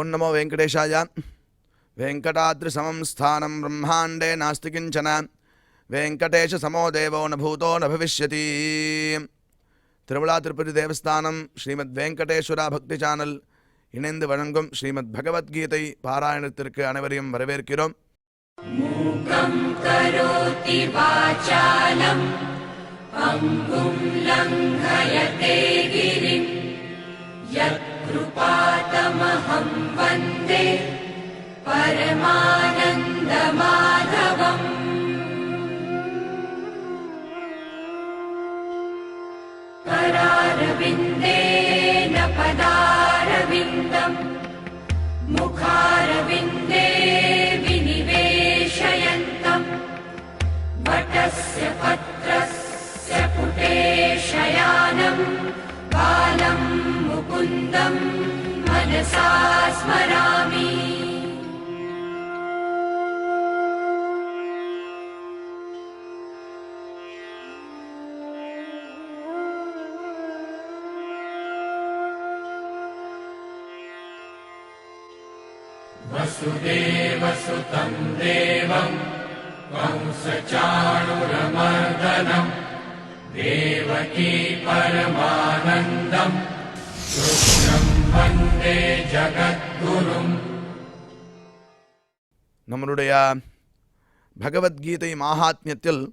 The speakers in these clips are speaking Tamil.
ओं नमो वेंकटेशाय। वेंकटाद्रिसमं स्थानं ब्रह्मांडे नास्ति किंचन, वेंकटेश समो देवो न भूतो न भविष्यति। திருவிழா திருப்பதி தேவஸ்தானம் ஸ்ரீமத் வெங்கடேஸ்வரா பக்தி சேனல் இணைந்து வழங்கும் ஸ்ரீமத் பகவத்கீதை பாராயணத்திற்கு அனைவரையும் வரவேற்கிறோம். மூகம் கரோதி வாசாலம் அங்கும் லங்கயதே கிரிம் யத் கிருபாதமஹம் வந்தே பரமானந்த மாதவம். करारविन्देन पदारविन्दम् मुखारविन्दे विनिवेशयन्तम् वटस्य पत्रस्य पुटे शयानम् बालं मुकुन्दं मनसा स्मरामि. वसुदेवसुतं देवं कंसचाणूरमर्दनं देवकी परमानन्दं कृष्णं वन्दे जगद्गुरुम्. நம்மளுடைய பகவத்கீதை மாஹாத்மியத்தில்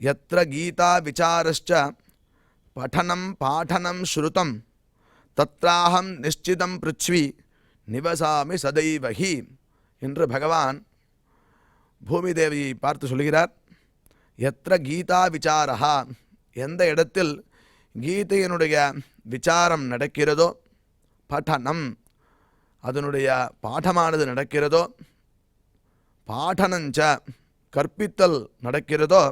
யத்ர கீதா விசாரஸ்ச படனம் பாடனம் ஸ்ருதம் தத்ராஹம் நிஷ்சிதம் பிருத்வி நிவசாமி சதைவஹி என்று பகவான் பூமி தேவியை பார்த்து சொல்கிறார். எத்திர கீதா விசாரா, எந்த இடத்தில் கீதையினுடைய விசாரம் நடக்கிறதோ, படனம் அதனுடைய பாடமானது நடக்கிறதோ, பாடனஞ்ச கற்பித்தல் நடக்கிறதோ,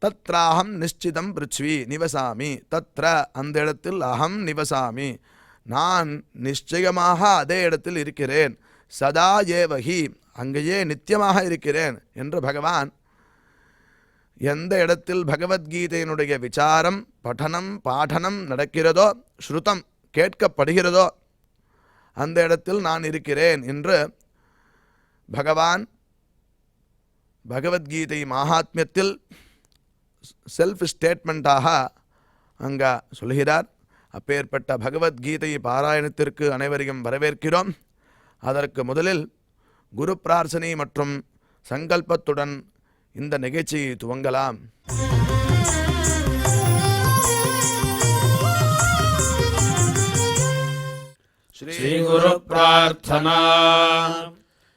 தத்ராஹம் நிஷ்சிதம் பிருத்வி நிவசாமி, தத்ர அந்த இடத்தில் அகம் நிவசாமி நான் நிச்சயமாக அதே இடத்தில் இருக்கிறேன், சதா ஏவகி அங்கேயே நித்தியமாக இருக்கிறேன் என்று பகவான் எந்த இடத்தில் பகவத்கீதையினுடைய விசாரம் படனம் பாடனம் நடக்கிறதோ, ஸ்ருதம் கேட்கப்படுகிறதோ அந்த இடத்தில் நான் இருக்கிறேன் என்று பகவான் பகவத்கீதை மகாத்மியத்தில் செல்ஃப் ஸ்டேட்மெண்ட்டாக அங்கே சொல்கிறார். அப்பேற்பட்ட பகவத்கீதை பாராயணத்திற்கு அனைவரையும் வரவேற்கிறோம். அதற்கு முதலில் குரு பிரார்த்தனை மற்றும் சங்கல்பத்துடன் இந்த நிகழ்ச்சியை துவங்கலாம். ஸ்ரீ குரு பிரார்த்தனா.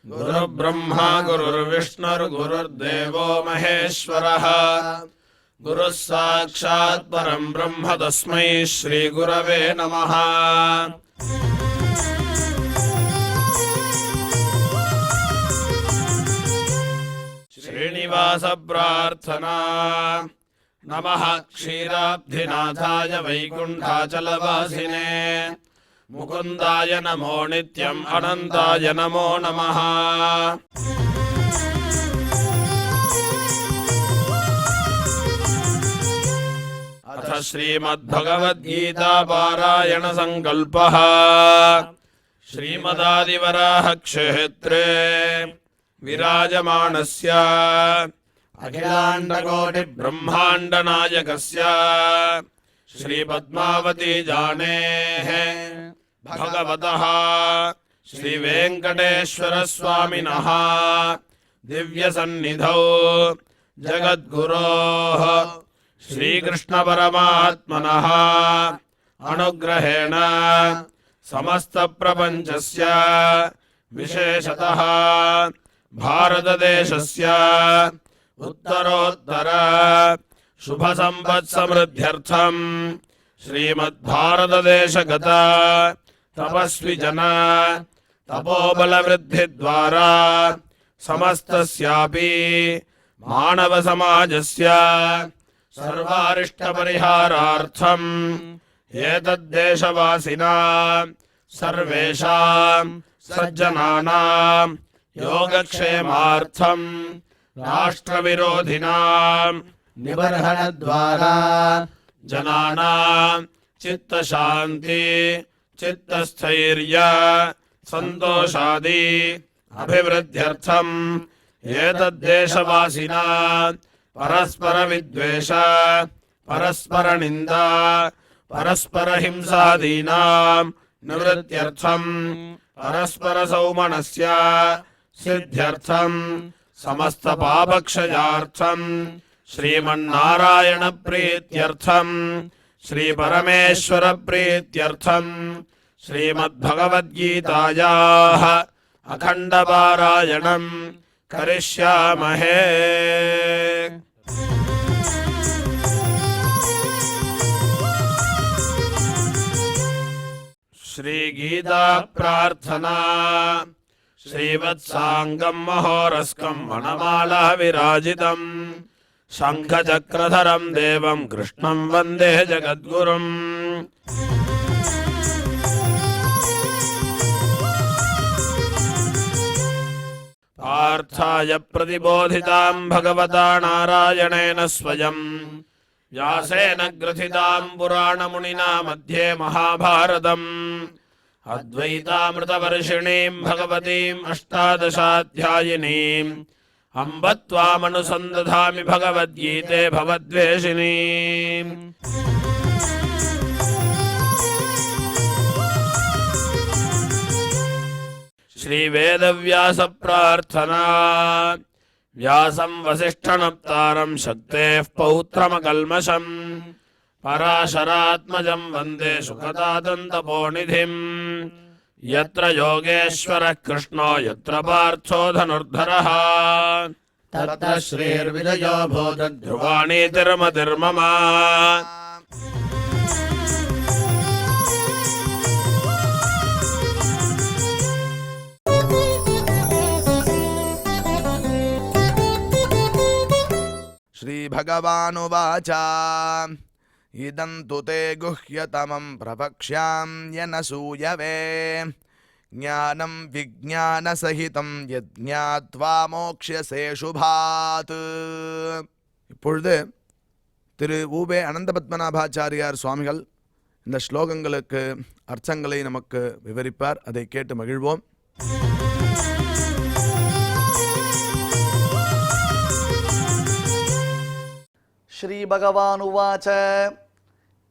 குரு பிரம்மா குரு விஷ்ணுர் குருர் தேவோ மகேஸ்வரः गुरुः साक्षात् परं ब्रह्म तस्मै श्री गुरवे नमः. श्रीनिवास प्रार्थना. नमः क्षीराब्धिनाथाय वैकुण्ठाचलवासिने मुकुन्दाय नमो नित्यम् अनन्ताय नमो नमः. अथ श्रीमद्भगवद्गीता पारायण संकल्पः. श्रीमदादिवराह क्षेत्रे विराजमानस्य अखिलाण्डकोटि ब्रह्माण्ड नायकस्य श्रीपद्मावती जानेः भगवतः श्रीवेङ्कटेश्वर स्वामिनः दिव्यसन्निधौ जगद्गुरोः श्रीकृष्ण परमात्मनः अनुग्रहेण समस्त प्रपंचस्य विशेषतः भारतदेशस्य उत्तरोत्तर शुभ संपत् समृद्ध्यर्थं श्रीमद्भारतदेशगत तपस्वी जन तपोबल वृद्धि द्वारा समस्तस्यापि मानव समाजस्य सर्वारिष्ट परिहारार्थम् एतद्देशवासिनां सर्वेषां सज्जनानां योगक्षेमार्थं राष्ट्रविरोधिनां निबर्हणद्वारा जनानां चित्तशान्ति चित्तस्थैर्य सन्तोषादि अभिवृद्ध्यर्थम् एतद्देशवासिना परस्परविद्वेष परस्परनिन्दा परस्परहिंसादीनां निवृत्त्यर्थम् परस्परसौमनस्य सिद्ध्यर्थम् समस्तपापक्षयार्थम् श्रीमन्नारायणप्रीत्यर्थम् श्रीपरमेश्वरप्रीत्यर्थम् श्रीमद्भगवद्गीतायाः अखण्डपारायणम् करिष्यामहे। श्रीगीता प्रार्थना श्रीवत्साङ्गं महोरस्कं वनमाला विराजितम् शङ्खचक्रधरं देवं कृष्णं वन्दे जगद्गुरुम्। पार्थाय प्रतिबोधितां भगवता नारायणेन स्वयं व्यासेन ग्रथितां पुराणमुनिना मध्ये महाभारतम् अद्वैतामृतवर्षिणीं भगवतीम् अष्टादशाध्यायिनीम् अम्ब त्वामनुसन्दधामि भगवद्गीते भवद्वेषिणीम्। श्रीवेदव्यास प्रार्थना व्यासं वसिष्ठनप्तारं शक्तेः पौत्रमकल्मषम् पराशरात्मजं वन्दे सुखदादन्तपोनिधिम्। यत्र योगेश्वरः कृष्णो यत्र पार्थो धनुर्धरः तत्र श्रीर्विजयो भूतध्रुवाणि ध्रुवाणीतिर्मतिर्मम। श्रीभगवानुवाच इदं तु ते गुह्यतमं प्रवक्ष्याम्यनसूयवे ज्ञानं विज्ञानसहितं यज्ञात्वा मोक्ष्यसे शुभात्। இப்பொழுது திரு ஊபே அனந்தபத்மநாபாச்சாரியார் சுவாமிகள் இந்த ஸ்லோகங்களுக்கு அர்த்தங்களை நமக்கு விவரிப்பார். அதை கேட்டு மகிழ்வோம். श्रीभगवानुवाच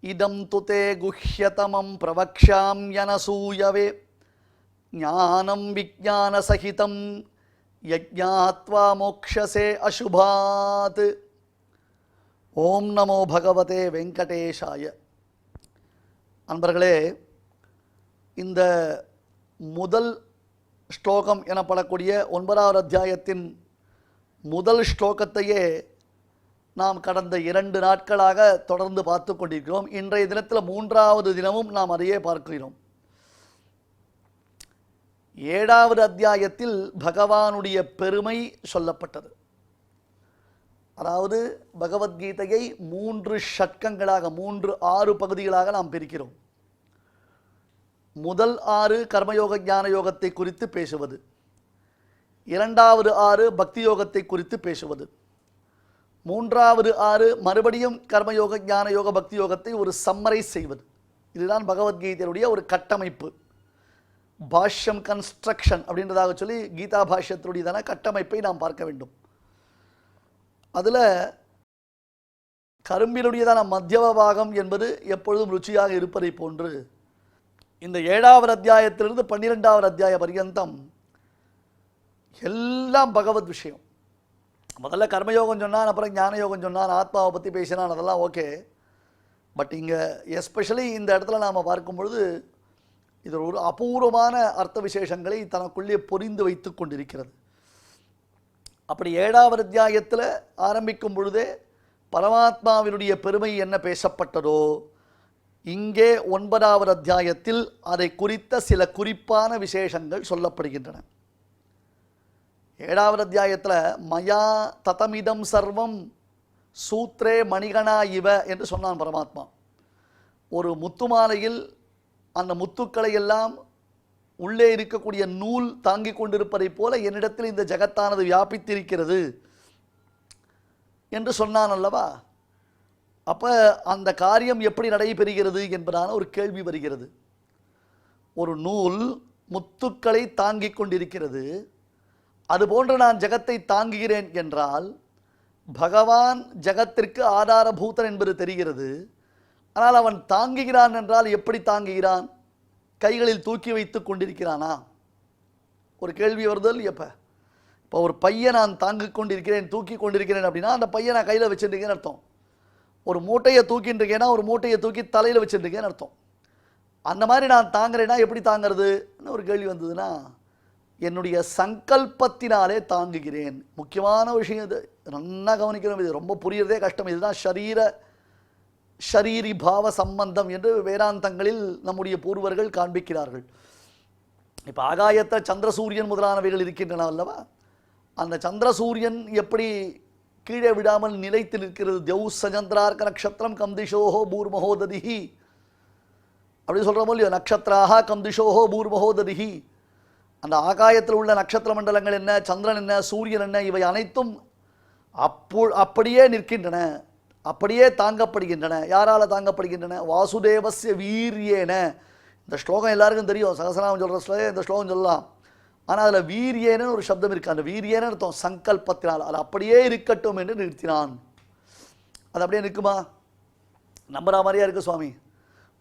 इदं तु ते गुह्यतमं प्रवक्ष्याम्यनसूयवे ज्ञानं विज्ञानसहितं यज्ञात्वा मोक्षसे अशुभात्। ओम नमो भगवते वेंकटेशाय। அன்பர்களே, இந்த முதல் ஸ்லோகம் எனப்படக்கூடிய 9வது அத்தியாயத்தின் முதல் ஸ்லோகத்தையே நாம் கடந்த 2 நாட்களாக தொடர்ந்து பார்த்து கொண்டிருக்கிறோம். இன்றைய தினத்தில் 3வது தினமும் நாம் அதையே பார்க்கிறோம். 7வது அத்தியாயத்தில் பகவானுடைய பெருமை சொல்லப்பட்டது. அதாவது பகவத்கீதையை 3 ஷட்கங்களாக 6 பகுதிகளாக நாம் பிரிக்கிறோம். முதல் 6 கர்மயோக ஞான யோகத்தை குறித்து பேசுவது, 2வது 6 பக்தி யோகத்தை குறித்து பேசுவது, 3வது 6 மறுபடியும் கர்மயோக ஞான யோக பக்தி யோகத்தை ஒரு சம்மரைஸ் செய்வது. இதுதான் பகவத்கீதையுடைய ஒரு கட்டமைப்பு. பாஷ்யம் கன்ஸ்ட்ரக்ஷன் அப்படின்றதாக சொல்லி கீதா பாஷ்யத்தினுடையதான கட்டமைப்பை நாம் பார்க்க வேண்டும். அதில் கரும்பினுடையதான மத்தியம பாகம் என்பது எப்பொழுதும் ருச்சியாக இருப்பதை போன்று இந்த 7வது அத்தியாயத்திலிருந்து 12வது அத்தியாய பர்யந்தம் எல்லாம் பகவத் விஷயம். முதல்ல கர்மயோகம் சொன்னான், அப்புறம் ஞான யோகம் சொன்னான், ஆத்மாவை பற்றி பேசினான், அதெல்லாம் ஓகே. பட் இங்கே எஸ்பெஷலி இந்த இடத்துல நாம் பார்க்கும் பொழுது இது ஒரு அபூர்வமான அர்த்த விசேஷங்களை தனக்குள்ளே பொறிந்து வைத்து கொண்டிருக்கிறது. அப்படி 7வது அத்தியாயத்தில் ஆரம்பிக்கும் பொழுதே பரமாத்மாவினுடைய பெருமை என்ன பேசப்பட்டதோ, இங்கே 9வது அத்தியாயத்தில் அதை குறித்த சில குறிப்பான விசேஷங்கள் சொல்லப்படுகின்றன. 7வது அத்தியாயத்தில் மயா ததமிதம் சர்வம் சூத்ரே மணிகணா இவ என்று சொன்னான் பரமாத்மா. ஒரு முத்துமாலையில் அந்த முத்துக்களை எல்லாம் உள்ளே இருக்கக்கூடிய நூல் தாங்கி கொண்டிருப்பதை போல என்னிடத்தில் இந்த ஜகத்தானது வியாபித்திருக்கிறது என்று சொன்னான் அல்லவா. அப்போ அந்த காரியம் எப்படி நடைபெறுகிறது என்பதான ஒரு கேள்வி வருகிறது. ஒரு நூல் முத்துக்களை தாங்கிக் கொண்டிருக்கிறது. அதுபோன்று நான் ஜெகத்தை தாங்குகிறேன் என்றால் பகவான் ஜெகத்திற்கு ஆதாரபூதன் என்பது தெரிகிறது. ஆனால் அவன் தாங்குகிறான் என்றால் எப்படி தாங்குகிறான்? கைகளில் தூக்கி வைத்து கொண்டிருக்கிறானா? ஒரு கேள்வி வருதல். இப்போ ஒரு பையை நான் தாங்கிக் கொண்டிருக்கிறேன், தூக்கி கொண்டிருக்கிறேன் அப்படின்னா அந்த பையை நான் கையில் வச்சுருக்கேன்னு அர்த்தம். ஒரு மூட்டையை தூக்கின்னு இருக்கேன்னா ஒரு மூட்டையை தூக்கி தலையில் வச்சுருக்கேன்னு அர்த்தம். அந்த மாதிரி நான் தாங்குறேன்னா எப்படி தாங்கிறதுன்னு ஒரு கேள்வி வந்ததுன்னா, என்னுடைய சங்கல்பத்தினாலே தாங்குகிறேன். முக்கியமான விஷயம் இது, நல்லா கவனிக்கணும். இது ரொம்ப புரியறதே கஷ்டம். இதுதான் ஷரீரி பாவ சம்பந்தம் என்று வேதாந்தங்களில் நம்முடைய பூர்வர்கள் காண்பிக்கிறார்கள். இப்போ ஆகாயத்தை சந்திரசூரியன் முதலானவைகள் இருக்கின்றன அல்லவா? அந்த சந்திரசூரியன் எப்படி கீழே விடாமல் நிலைத்து நிற்கிறது? தெவு சந்திரார்க்க நக்ஷத்திரம் கம்திஷோஹோ பூர்மஹோததிஹி அப்படி சொல்கிறோமோ இல்லையோ? நக்ஷத்ராக கம்திஷோஹோ பூர்மஹோததிஹி. அந்த ஆகாயத்தில் உள்ள நட்சத்திர மண்டலங்கள் என்ன, சந்திரன் என்ன, சூரியன் என்ன, இவை அனைத்தும் அப்படியே நிற்கின்றன, அப்படியே தாங்கப்படுகின்றன. யாரால் தாங்கப்படுகின்றன? வாசுதேவஸ்ய வீரியேன. இந்த ஸ்லோகம் எல்லாருக்கும் தெரியும், சகசநாமம் சொல்கிற ஸ்லோகம் இந்த ஸ்லோகம் சொல்லலாம். ஆனால் அதில் வீரியேன்னு ஒரு சப்தம் இருக்குது. அந்த வீரியேன்னு அர்த்தம் சங்கல்பத்தினால். அது அப்படியே இருக்கட்டும் என்று நிறுத்தினான். அது அப்படியே நிற்குமா? நம்புற மாதிரியா இருக்குது சுவாமி?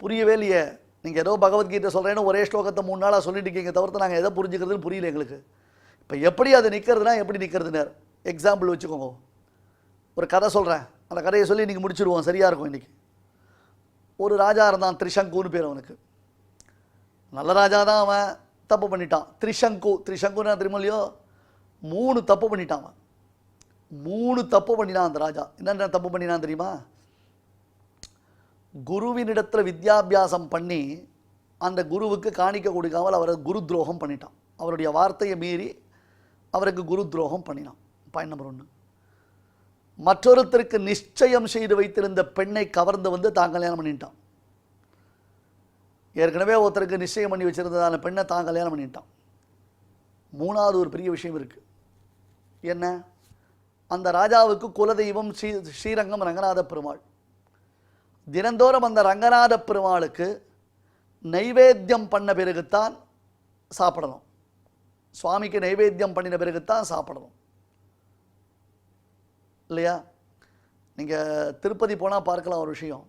புரியவே இல்லையே. நீங்கள் ஏதோ பகவத்கீதை சொல்கிறேன்னு ஒரே ஸ்லோகத்தை 3 நாளாக சொல்லிட்டு இருக்கீங்க, தவிர்த்து நாங்கள் எதை புரிஞ்சுக்கிறதுன்னு புரியல எங்களுக்கு. இப்போ எப்படி அது நிற்கிறதுனா எப்படி நிற்கிறதுன்னு எக்ஸாம்பிள் வச்சுக்கோங்க. ஒரு கதை சொல்கிறேன், அந்த கதையை சொல்லி இன்றைக்கி முடிச்சுடுவோம், சரியாக இருக்கும். இன்றைக்கி ஒரு ராஜா இருந்தான், திரிசங்குன்னு பேர் அவனுக்கு. நல்ல ராஜா தான், அவன் தப்பு பண்ணிட்டான். திரிசங்குன்னு தெரியுமா இல்லையோ? 3 தப்பு பண்ணிட்டான் அவன். 3 தப்பு பண்ணினான் அந்த ராஜா. என்னென்ன தப்பு பண்ணினான் தெரியுமா? குருவினிடத்தில் வித்யாபியாசம் பண்ணி அந்த குருவுக்கு காணிக்க கொடுக்காமல் அவரை குரு துரோகம் பண்ணிட்டான். அவருடைய வார்த்தையை மீறி அவருக்கு குரு துரோகம் பண்ணினான். Point number 1. மற்றொருத்தருக்கு நிச்சயம் செய்து வைத்திருந்த பெண்ணை கவர்ந்து தான் கல்யாணம் பண்ணிட்டான். ஏற்கனவே ஒருத்தருக்கு நிச்சயம் பண்ணி வச்சிருந்ததான பெண்ணை தான் கல்யாணம் பண்ணிட்டான். 3வது ஒரு பெரிய விஷயம் இருக்கு. என்ன? அந்த ராஜாவுக்கு குலதெய்வம் ஸ்ரீரங்கம் ரங்கநாத பெருமாள். தினந்தோறும் அந்த ரங்கநாத பெருமாளுக்கு நைவேத்தியம் பண்ண பிறகுத்தான் சாப்பிடணும். சுவாமிக்கு நைவேத்தியம் பண்ணின பிறகுத்தான் சாப்பிடணும் இல்லையா? நீங்கள் திருப்பதி போனால் பார்க்கலாம் ஒரு விஷயம்.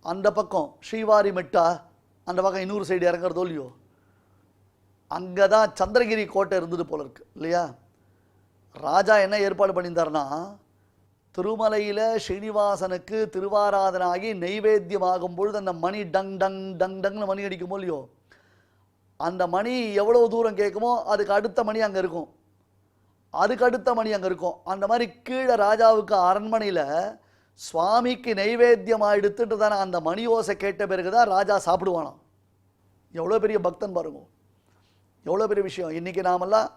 அந்த பக்கம் ஸ்ரீவாரி மெட்டா, அந்த பக்கம் இன்னொரு சைடு இறங்குறதோ இல்லையோ, அங்கே தான் சந்திரகிரி கோட்டை இருந்தது போல இருக்கு இல்லையா? ராஜா என்ன ஏற்பாடு பண்ணியிருந்தார்னா, திருமலையில் ஸ்ரீனிவாசனுக்கு திருவாராதனாகி நைவேத்தியம் ஆகும் பொழுது அந்த மணி டங் டங் டங் டங்னு மணி அடிக்குமோ இல்லையோ, அந்த மணி எவ்வளோ தூரம் கேட்குமோ அதுக்கு அடுத்த மணி அங்கே இருக்கும், அதுக்கு அடுத்த மணி அங்கே இருக்கும். அந்த மாதிரி கீழே ராஜாவுக்கு அரண்மனையில் சுவாமிக்கு நைவேத்தியமாக எடுத்துட்டு தானே அந்த மணி ஓசை கேட்ட பிறகு தான் ராஜா சாப்பிடுவானாம். எவ்வளோ பெரிய பக்தன் பாருங்க, எவ்வளோ பெரிய விஷயம். இன்றைக்கி நாமெல்லாம்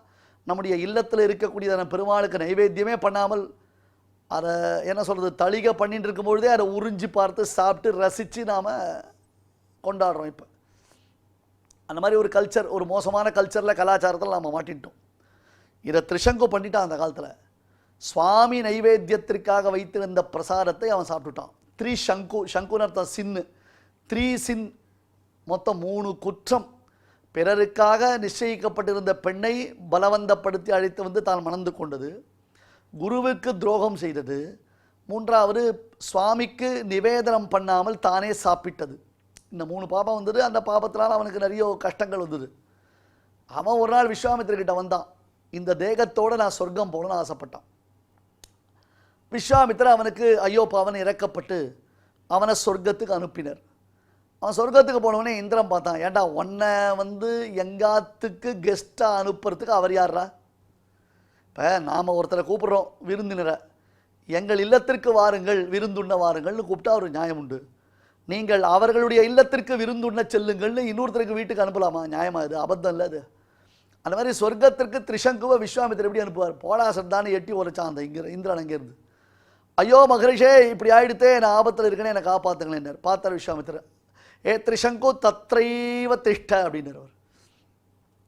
நம்முடைய இல்லத்தில் இருக்கக்கூடியதான பெருமாளுக்கு நைவேத்தியமே பண்ணாமல் அதை என்ன சொல்கிறது, தளிகை பண்ணிட்டு இருக்கும்பொழுதே அதை உறிஞ்சி பார்த்து சாப்பிட்டு ரசித்து நாம் கொண்டாடுறோம். இப்போ அந்த மாதிரி ஒரு கல்ச்சர், ஒரு மோசமான கல்ச்சரில் கலாச்சாரத்தில் நாம் மாட்டிட்டோம். இதை திரிசங்கு பண்ணிட்டான் அந்த காலத்தில். சுவாமி நைவேத்தியத்திற்காக வைத்திருந்த பிரசாதத்தை அவன் சாப்பிட்டுட்டான். சங்குன்னு அர்த்தம் சின்னு. 3 சின், மொத்தம் 3 குற்றம். பிறருக்காக நிச்சயிக்கப்பட்டிருந்த பெண்ணை பலவந்தப்படுத்தி அழைத்து தான் மணந்து கொண்டது, குருவுக்கு துரோகம் செய்தது, 3வது சுவாமிக்கு நிவேதனம் பண்ணாமல் தானே சாப்பிட்டது. இந்த 3 பாபம் வந்தது. அந்த பாபத்தினால் அவனுக்கு நிறைய கஷ்டங்கள் வந்தது. அவன் ஒரு நாள் விஸ்வாமித்திரர்கிட்ட வந்தான். இந்த தேகத்தோடு நான் சொர்க்கம் போகணும்னு ஆசைப்பட்டான். விஸ்வாமித்திரர் அவனுக்கு ஐயோ பாவன் இறக்கப்பட்டு அவனை சொர்க்கத்துக்கு அனுப்பினர். அவன் சொர்க்கத்துக்கு போனவனே இந்திரன் பார்த்தான். ஏன்டா உன்னை எங்காத்துக்கு கெஸ்ட்டாக அனுப்புறதுக்கு அவர் யாரா? இப்போ நாம் ஒருத்தரை கூப்பிட்றோம் விருந்தினரை, எங்கள் இல்லத்திற்கு வாருங்கள் விருந்துண்ண வாருங்கள்னு கூப்பிட்டா ஒரு நியாயம் உண்டு. நீங்கள் அவர்களுடைய இல்லத்திற்கு விருந்துண்ண செல்லுங்கள்னு இன்னொருத்தருக்கு வீட்டுக்கு அனுப்பலாமா? நியாயமா? இது அபத்தம் இல்லை அது. அந்த மாதிரி சொர்க்கத்திற்கு திரிசங்குவை விஸ்வாமித்திரர் எப்படி அனுப்புவார்? போடாசன் தானே எட்டி உரைச்சான் அந்த இந்திரன் அங்கேருந்து. ஐயோ மகரிஷே, இப்படி ஆயிடுத்தே, நான் ஆபத்தில் இருக்கேன்னு என்னை காப்பாற்றுங்களேன்னார். பார்த்தார் விஸ்வாமித்திரர். ஏ திரிசங்கு தத்ரைவ திஷ்ட அப்படின்னார் அவர்.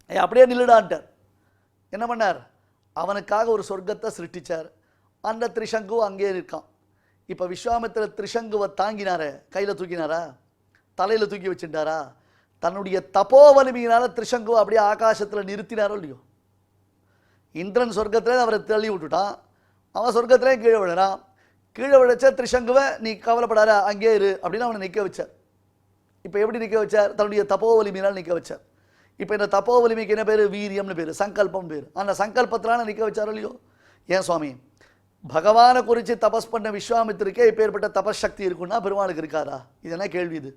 அப்படியே நில்லுடான்ட்டார். என்ன பண்ணார்? அவனுக்காக ஒரு சொர்க்கத்தை சிருஷ்டிச்சார். அந்த திரிசங்கு அங்கேயே இருக்கான். இப்போ விஸ்வாமித்திரர் திரிசங்குவை தாங்கினாரே, கையில் தூக்கினாரா? தலையில் தூக்கி வச்சுட்டாரா? தன்னுடைய தப்போ வலிமையினால திரிசங்குவை அப்படியே ஆகாசத்தில் நிறுத்தினாரோ இல்லையோ? இந்திரன் சொர்க்கத்திலே அவரை தள்ளி விட்டுட்டான், அவன் சொர்க்கத்திலே கீழே விழுறான். கீழே விழச்ச திரிசங்குவை நீ கவலைப்படாத அங்கே இரு அப்படின்னு அவனை நிற்க வச்சார். இப்போ எப்படி நிற்க வச்சார்? தன்னுடைய தப்போ வலிமையினால் நிற்க வச்சார். இப்போ இந்த தப்போ வலிமைக்கு என்ன பேர்? வீரியம்னு பேர், சங்கல்பம் பேர். அந்த சங்கல்பத்தினால நிற்க வச்சாரோ இல்லையோ? ஏன் சுவாமி, பகவானை குறித்து தபஸ் பண்ண விஸ்வாமித்திருக்கே இப்போ ஏற்பட்ட தபஸ் சக்தி இருக்குன்னா பெருமாளுக்கு இருக்காதா? இது என்ன கேள்வி இது?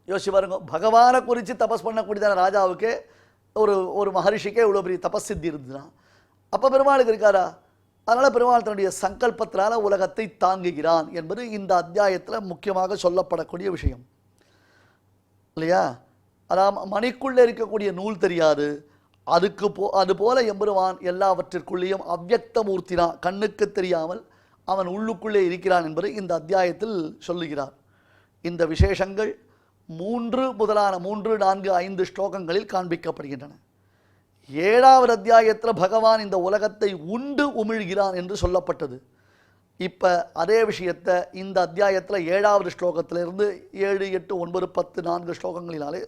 யோசிச்சு பாருங்க. பகவானை குறித்து தபஸ் பண்ணக்கூடியதான ராஜாவுக்கே ஒரு மகரிஷிக்கே இவ்வளோ பெரிய தபஸ் சித்தி இருந்ததுன்னா அப்போ பெருமாளுக்கு இருக்காரா? அதனால் பெருமாள் தன்னுடைய சங்கல்பத்தினால உலகத்தை தாங்குகிறான் என்பது இந்த அத்தியாயத்தில் முக்கியமாக சொல்லப்படக்கூடிய விஷயம் இல்லையா? அதாவது மணிக்குள்ளே இருக்கக்கூடிய நூல் தெரியாது, அதுபோல எம்பெருமான் எல்லாவற்றிற்குள்ளேயும் அவ்யக்த மூர்த்தினா, கண்ணுக்கு தெரியாமல் அவன் உள்ளுக்குள்ளே இருக்கிறான் என்பது இந்த அத்தியாயத்தில் சொல்லுகிறார். இந்த விசேஷங்கள் 3, 4, 5 ஸ்லோகங்களில் காண்பிக்கப்படுகின்றன. 7வது அத்தியாயத்தில் பகவான் இந்த உலகத்தை உண்டு உமிழ்கிறான் என்று சொல்லப்பட்டது. இப்போ அதே விஷயத்தை இந்த அத்தியாயத்தில் 7வது ஸ்லோகத்திலிருந்து 7, 8, 9, 10, 4 ஸ்லோகங்களினாலே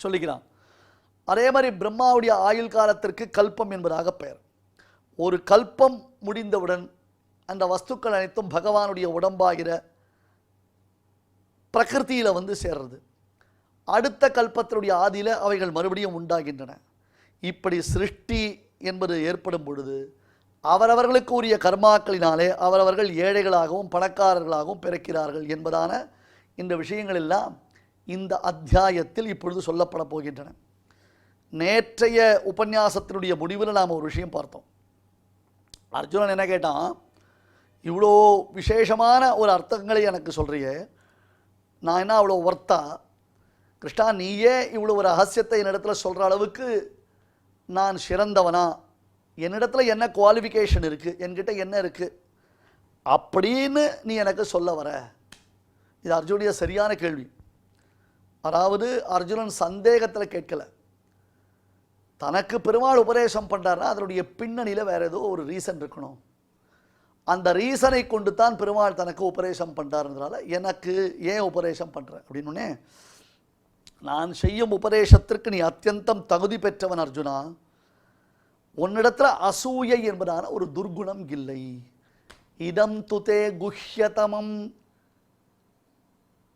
சொல்லுகிறான். அதே மாதிரி பிரம்மாவுடைய ஆயுள் காலத்திற்கு கல்பம் என்பதாக பெயர். ஒரு கல்பம் முடிந்தவுடன் அந்த வஸ்துக்கள் அனைத்தும் பகவானுடைய உடம்பாகிற பிரகிருதியில் வந்து சேர்றது. அடுத்த கல்பத்தினுடைய ஆதியில் அவைகள் மறுபடியும் உண்டாகின்றன. இப்படி சிருஷ்டி என்பது ஏற்படும் பொழுது அவரவர்களுக்கு உரிய கர்மாக்களினாலே அவரவர்கள் ஏழைகளாகவும் பணக்காரர்களாகவும் பிறக்கிறார்கள் என்பதான இந்த விஷயங்கள் எல்லாம் இந்த அத்தியாயத்தில் இப்பொழுது சொல்லப்பட போகின்றன. நேற்றைய உபன்யாசத்தினுடைய முடிவில் நாம் ஒரு விஷயம் பார்த்தோம். அர்ஜுனன் என்ன கேட்டான், இவ்வளோ விசேஷமான ஒரு அர்த்தங்களை எனக்கு சொல்கிறியே, நான் என்ன அவ்வளோ ஒர்த்தா? கிருஷ்ணா, நீயே இவ்வளோ ஒரு ரகசியத்தை என்னிடத்துல சொல்கிற அளவுக்கு நான் சிறந்தவனா? என்னிடத்துல என்ன குவாலிஃபிகேஷன் இருக்குது, என்கிட்ட என்ன இருக்குது அப்படின்னு நீ எனக்கு சொல்ல வர? இது அர்ஜுனுடைய சரியான கேள்வி. அதாவது அர்ஜுனன் சந்தேகத்தில் கேட்கல. தனக்கு பெருமாள் உபதேசம் பண்ணுறாருன்னா அதனுடைய பின்னணியில் வேறு ஏதோ ஒரு ரீசன் இருக்கணும். அந்த ரீசனை கொண்டு தான் பெருமாள் தனக்கு உபதேசம் பண்ணுறாருன்றதால எனக்கு ஏன் உபதேசம் பண்ணுற அப்படின்னே, நான் செய்யும் உபதேசத்திற்கு நீ அத்தியந்தம் தகுதி பெற்றவன் அர்ஜுனா. உன்னிடத்தில் அசூயை என்பதான ஒரு துர்குணம் இல்லை. இதம் துதே குஹ்யதமம்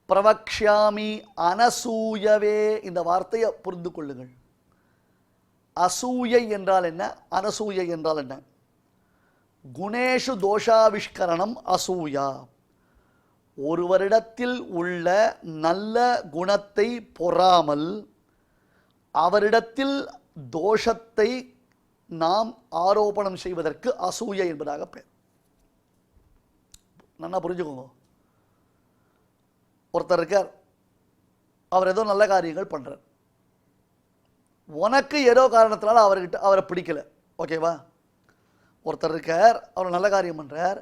பிரவக்ஷாமி அனசூயவே. இந்த வார்த்தையை புரிந்து கொள்ளுங்கள். அசூயை என்றால் என்ன, அனசூயை என்றால் என்ன? குணேஷு தோஷாவிஷ்கரணம் அசூயா. ஒருவரிடத்தில் உள்ள நல்ல குணத்தை பொறாமல் அவரிடத்தில் தோஷத்தை நாம் ஆரோபணம் செய்வதற்கு அசூயை என்பதாக பெயர். நல்லா புரிஞ்சுக்கோங்க. ஒருத்தர் இருக்கார், அவர் ஏதோ நல்ல காரியங்கள் பண்ணுறார். உனக்கு ஏதோ காரணத்தினால அவரை பிடிக்கல, ஓகேவா? ஒருத்தர் இருக்கார், அவர் நல்ல காரியம் பண்ணுறார்.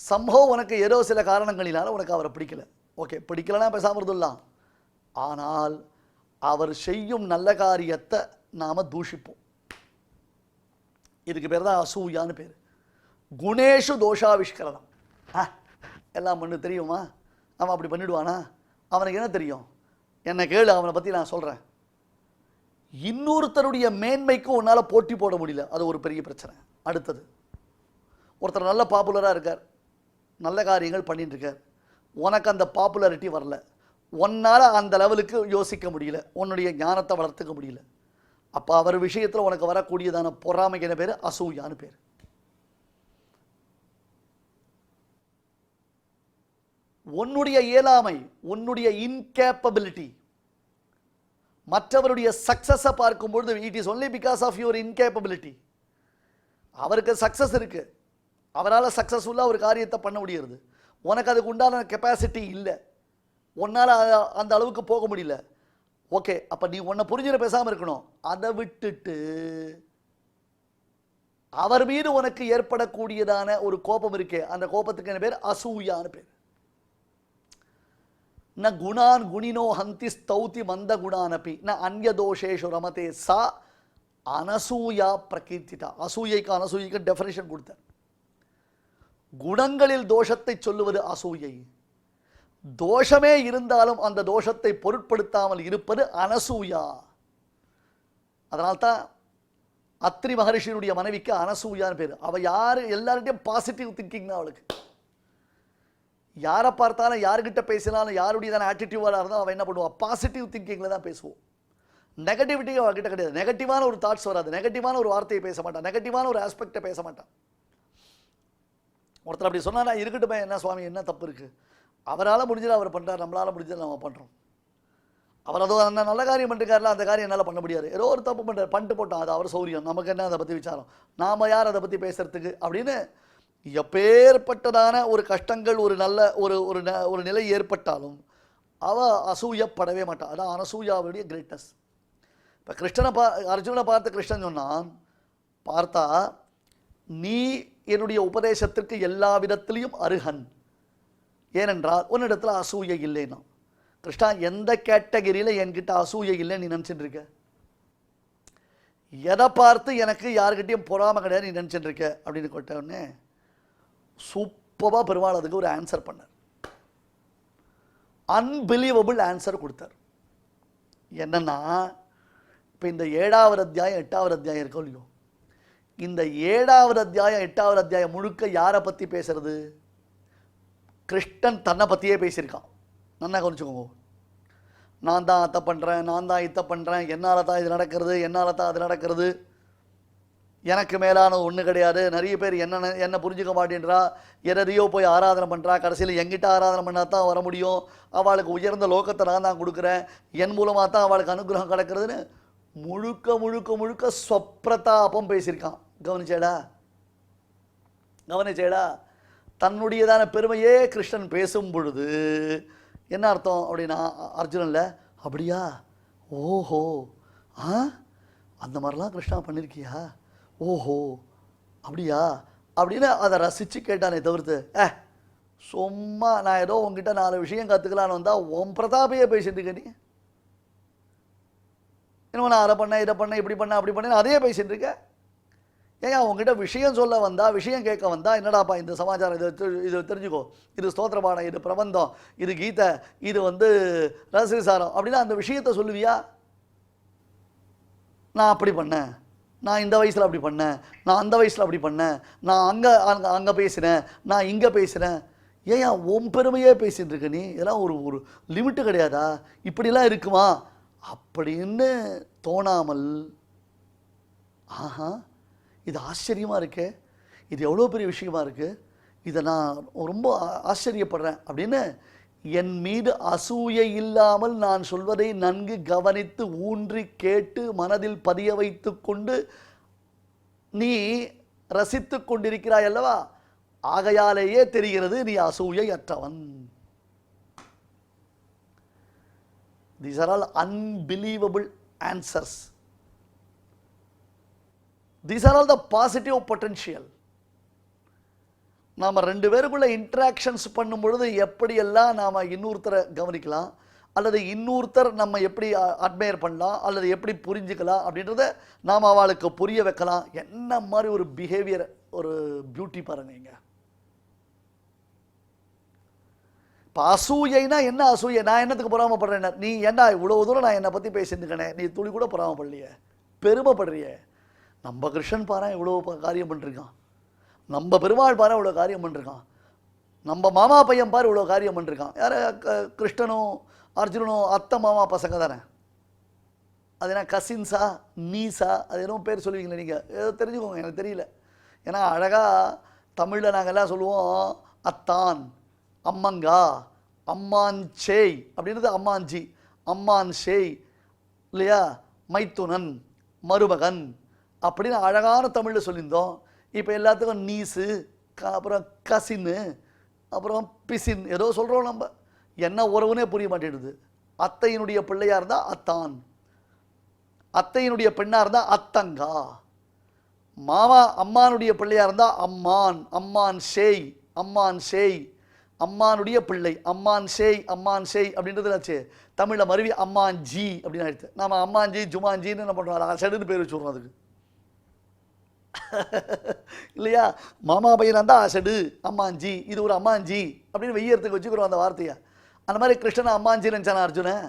சம்பவம் உனக்கு ஏதோ சில காரணங்களினால உனக்கு அவரை பிடிக்கல, ஓகே, பிடிக்கலன்னா பேசாமல் இருந்துடலாம். ஆனால் அவர் செய்யும் நல்ல காரியத்தை நாம் தூஷிப்போம். இதுக்கு பேர் தான் அசூயான்னு பேர். குணேஷு தோஷாவிஷ்கரணம். எல்லாம் பண்ணு தெரியுமா, அவன் அப்படி பண்ணிடுவானா, அவனுக்கு என்ன தெரியும், என்னை கேளு, அவனை பற்றி நான் சொல்கிறேன். இன்னொருத்தருடைய மேன்மைக்கு உன்னால் போட்டி போட முடியல, அது ஒரு பெரிய பிரச்சனை. அடுத்தது, ஒருத்தர் நல்ல பாப்புலராக இருக்கார், நல்ல காரியங்கள் பண்ணிட்டு இருக்கார், உனக்கு அந்த பாப்புலாரிட்டி வரல, உன்னால் அந்த லெவலுக்கு யோசிக்க முடியல, உன்னுடைய ஞானத்தை வளர்த்துக்க முடியல. அப்போ அவர் விஷயத்தில் உனக்கு வரக்கூடியதான பொறாமைக்கு என்ன பேர்? அசூயான்னு பேர். உன்னுடைய இயலாமை, உன்னுடைய இன்கேப்பபிலிட்டி, மற்றவருடைய சக்சஸை பார்க்கும்பொழுது it is only because of your incapability. அவருக்கு சக்சஸ் இருக்கு, அவரால் சக்சஸ்ஃபுல்லாக ஒரு காரியத்தை பண்ண முடியாது, உனக்கு அதுக்கு உண்டான கெப்பாசிட்டி இல்லை, உன்னால் அந்த அளவுக்கு போக முடியல. ஓகே, அப்போ நீ உன்னை புரிஞ்சுட்டு பேசாமல் இருக்கணும். அதை விட்டுட்டு அவர் மீது உனக்கு ஏற்படக்கூடியதான ஒரு கோபம் இருக்கே, அந்த கோபத்துக்கு என்ன பேர்? அசூயான்னு பேர். ந குணான் குணினோ ஹந்தி ஸ்தௌதி மந்த குணானபி ந அந்ய தோஷேஷு ரமதே சா அனசூயா பிரகீர்த்திதா. அசூயைக்கு அனசூயைக்கு டெஃபினேஷன் கொடுத்தார். குணங்களில் தோஷத்தை சொல்லுவது அசூயை, தோஷமே இருந்தாலும் அந்த தோஷத்தை பொருட்படுத்தாமல் இருப்பது அனசூயா. அதனால்தான் அத்ரி மகரிஷியினுடைய மனைவிக்கு அனசூயான்னு பேர். அவள் யார்? எல்லார்கிட்டையும் பாசிட்டிவ் திங்கிங் தான் அவளுக்கு. யாரை பார்த்தாலும் யாருக்கிட்ட பேசினாலும் யாருடையதான ஆட்டிடியூடாக இருந்தாலும் அவள் என்ன பண்ணுவாள்? பாசிட்டிவ் திங்கிங்கில் தான் பேசுவோம். நெகட்டிவிட்டி அவகிட்ட கிடையாது. நெகட்டிவான ஒரு தாட்ஸ் வராது, நெகட்டிவான ஒரு வார்த்தையை பேச மாட்டான், நெகட்டிவான ஒரு ஆஸ்பெக்டை பேச மாட்டான். ஒருத்தர் அப்படி சொன்னா இருக்கட்டுமே, என்ன சுவாமி என்ன தப்பு இருக்குது? அவரால் முடிஞ்சது அவர் பண்ணுறார், நம்மளால் முடிஞ்சது நம்ம பண்ணுறோம். அவர் அதோ அந்த நல்ல காரியம் பண்ணிருக்காருல, அந்த காரியம் என்னால் பண்ண முடியாது. ஏதோ ஒரு தப்பு பண்ணுறாரு, பண்ணிட்டு போட்டோம், அது அவர் சௌரியம், நமக்கு என்ன அதை பற்றி விசாரம், நாம் யார் அதை பற்றி பேசுறதுக்கு அப்படின்னு எப்பேற்பட்டதான ஒரு கஷ்டங்கள் ஒரு நல்ல ஒரு நிலை ஏற்பட்டாலும் அவள் அசூயப்படவே மாட்டாள். அதான் அனசூயாவுடைய கிரேட்னஸ். இப்போ கிருஷ்ணனை அர்ஜுனனை பார்த்து கிருஷ்ணன் சொன்னான், பார்த்தா நீ என்னுடைய உபதேசத்திற்கு எல்லா விதத்திலையும் அருகன், ஏனென்றால் உன்னிடத்தில் அசூயை இல்லைன்னா. கிருஷ்ணா, எந்த கேட்டகரியில் என்கிட்ட அசூயை இல்லைன்னு நீ நினச்சிட்டு இருக்க? எதை பார்த்து எனக்கு யாருக்கிட்டையும் பொறாமை கிடையாது நீ நினச்சிட்டு இருக்க அப்படின்னு கேட்டவுடனே சூப்பராக பெருமாள் அதுக்கு ஒரு ஆன்சர் பண்ணார். அன்பிலீவபிள் ஆன்சர் கொடுத்தார். என்னன்னா, இப்போ இந்த 7வது அத்தியாயம் 8வது அத்தியாயம் இருக்கோ இல்லையோ, இந்த 7வது அத்தியாயம் 8வது அத்தியாயம் முழுக்க யாரை பற்றி பேசுறது? கிருஷ்ணன் தன்னை பற்றியே பேசியிருக்கான். நல்லா கவனிச்சுக்கோங்க. நான் தான் அத்தை பண்ணுறேன், நான் தான் இத்தை பண்ணுறேன், என்னால் தான் இது நடக்கிறது, என்னால் தான் அது நடக்கிறது, எனக்கு மேலான ஒன்று கிடையாது. நிறைய பேர் என்ன புரிஞ்சுக்க மாட்டேன்றா, எதையோ போய் ஆராதனை பண்ணுறா, கடைசியில் எங்கிட்ட ஆராதனை பண்ணால் தான் வர முடியும், அவளுக்கு உயர்ந்த லோகத்தை நான் தான் கொடுக்குறேன், என் மூலமாக தான் அவளுக்கு அனுகிரகம் கிடக்கிறதுன்னு முழுக்க முழுக்க முழுக்க சொப்ரதாபம் பேசியிருக்கான். கவனிச்சேடா? தன்னுடையதான பெருமையே கிருஷ்ணன் பேசும் பொழுது என்ன அர்த்தம் அப்படின்னா, அர்ஜுனன்ல அப்படியா, ஓஹோ, அந்த மாதிரிலாம் கிருஷ்ணா பண்ணியிருக்கியா, ஓஹோ அப்படியா அப்படின்னு அதை ரசித்து கேட்டானே தவிர்த்து, சும்மா நான் ஏதோ உங்ககிட்ட 4 விஷயம் கற்றுக்கலான்னு வந்தால் உன் பிரதாபையே பேசிட்டு இருக்க நீ. இன்னும் நான் அதை பண்ணேன், இதை பண்ணேன், இப்படி பண்ணேன், அப்படி பண்ணேன், அதையே பேசிட்டு இருக்க. ஏன் உங்ககிட்ட விஷயம் சொல்ல வந்தா, விஷயம் கேட்க வந்தா, என்னடாப்பா இந்த சமாச்சாரம், இது தெரிஞ்சுக்கோ, இது ஸ்தோத்திரபாடம், இது பிரபந்தம், இது கீதை, இது ரகசியசாரம் அப்படின்னா அந்த விஷயத்தை சொல்லுவியா? நான் அப்படி பண்ணேன், நான் இந்த வயசில் அப்படி பண்ணேன், நான் அந்த வயசில் அப்படி பண்ணேன், நான் அங்கே பேசினேன், நான் இங்கே பேசுகிறேன். ஏன் உன் பெருமையே பேசிட்டு இருக்க நீ? இதெல்லாம் ஒரு லிமிட்டு கிடையாதா? இப்படிலாம் இருக்குமா அப்படின்னு தோணாமல், ஆஹா இது ஆச்சரியமாக இருக்கே, இது எவ்வளோ பெரிய விஷயமா இருக்குது, இதை நான் ரொம்ப ஆச்சரியப்படுறேன் அப்படின்னு என் மீது அசூயை இல்லாமல் நான் சொல்வதை நன்கு கவனித்து ஊன்றி கேட்டு மனதில் பதிய வைத்து கொண்டு நீ ரசித்து கொண்டிருக்கிறாய் அல்லவா, ஆகையாலேயே தெரிகிறது நீ அசூயை அற்றவன். These are all unbelievable answers. These are all the positive potential. நாம் 2 பேருக்குள்ள இன்ட்ராக்ஷன்ஸ் பண்ணும் பொழுது எப்படியெல்லாம் நாம் இன்னொருத்தரை கவனிக்கலாம், அல்லது இன்னொருத்தர் நம்ம எப்படி அட்மையர் பண்ணலாம், அல்லது எப்படி புரிஞ்சுக்கலாம் அப்படின்றத நாம் அவளுக்கு புரிய வைக்கலாம். என்ன மாதிரி ஒரு பிஹேவியர், ஒரு பியூட்டி பாருங்க. இங்க இப்போ அசூயைனா என்ன? அசூயை நான் என்னத்துக்கு பொறாமப்படுறேன்? நீ என்ன இவ்வளோ தூரம் நான் என்னை பற்றி பேசியிருக்கேனே, நீ துளி கூட பொறாமப்படலையே, பெருமைப்படுறியே. நம்ம கிருஷ்ணன் பாரு இவ்வளோ காரியம் பண்ணிருக்கான், நம்ம பெருமாள் பாரு இவ்வளோ காரியம் பண்ணிருக்கான், நம்ம மாமா பையன் பாரு இவ்வளோ காரியம் பண்ணிருக்கான். யார்? கிருஷ்ணனும் அர்ஜுனனும் அத்தை மாமா பசங்க தானே. அது என்ன கசின்ஸா, நீஸா, அது எதுவும் பேர் சொல்லுவீங்களே நீங்கள், ஏதோ தெரிஞ்சுக்கோங்க, எனக்கு தெரியல. ஏன்னா அழகாக தமிழில் நாங்கள் எல்லாம் சொல்லுவோம், அத்தான், அம்மங்கா, அம்மான் சேய் அப்படின்றது அம்மாஞ்சி, அம்மான் சேய் இல்லையா, மைத்துனன், மருமகன் அப்படின்னு அழகான தமிழில் சொல்லியிருந்தோம். இப்போ எல்லாத்துக்கும் நீஸு, அப்புறம் கசின்னு, அப்புறம் பிசின் ஏதோ சொல்கிறோம். நம்ம என்ன உறவுனே புரிய மாட்டேடுது. அத்தையினுடைய பிள்ளையாக இருந்தால் அத்தான், அத்தையினுடைய பெண்ணாக இருந்தால் அத்தங்கா, மாமா அம்மானுடைய பிள்ளையாக இருந்தால் அம்மான், அம்மான் சேய், அம்மான் சேய், அம்மானுடைய பிள்ளை, அம்மான் சேய், அம்மான் சேய் அப்படின்றது ஆச்சு. தமிழில் மருவி அம்மாஞ்சி அப்படின்னு ஆயிடுச்சு. நம்ம அம்மாஞ்சி ஜுமாஞ்சின்னு என்ன பண்ணுறோம், அசடுன்னு பேர் வச்சுடுறோம் அதுக்கு இல்லையா. மாமா பையனாக இருந்தால் அசடு, அம்மாஞ்சி, இது ஒரு அம்மாஞ்சி அப்படின்னு வெய்யறதுக்கு வச்சுக்கிறோம் அந்த வார்த்தையை. அந்த மாதிரி கிருஷ்ணன் அம்மாஞ்சி நினச்சானா அர்ஜுனன்?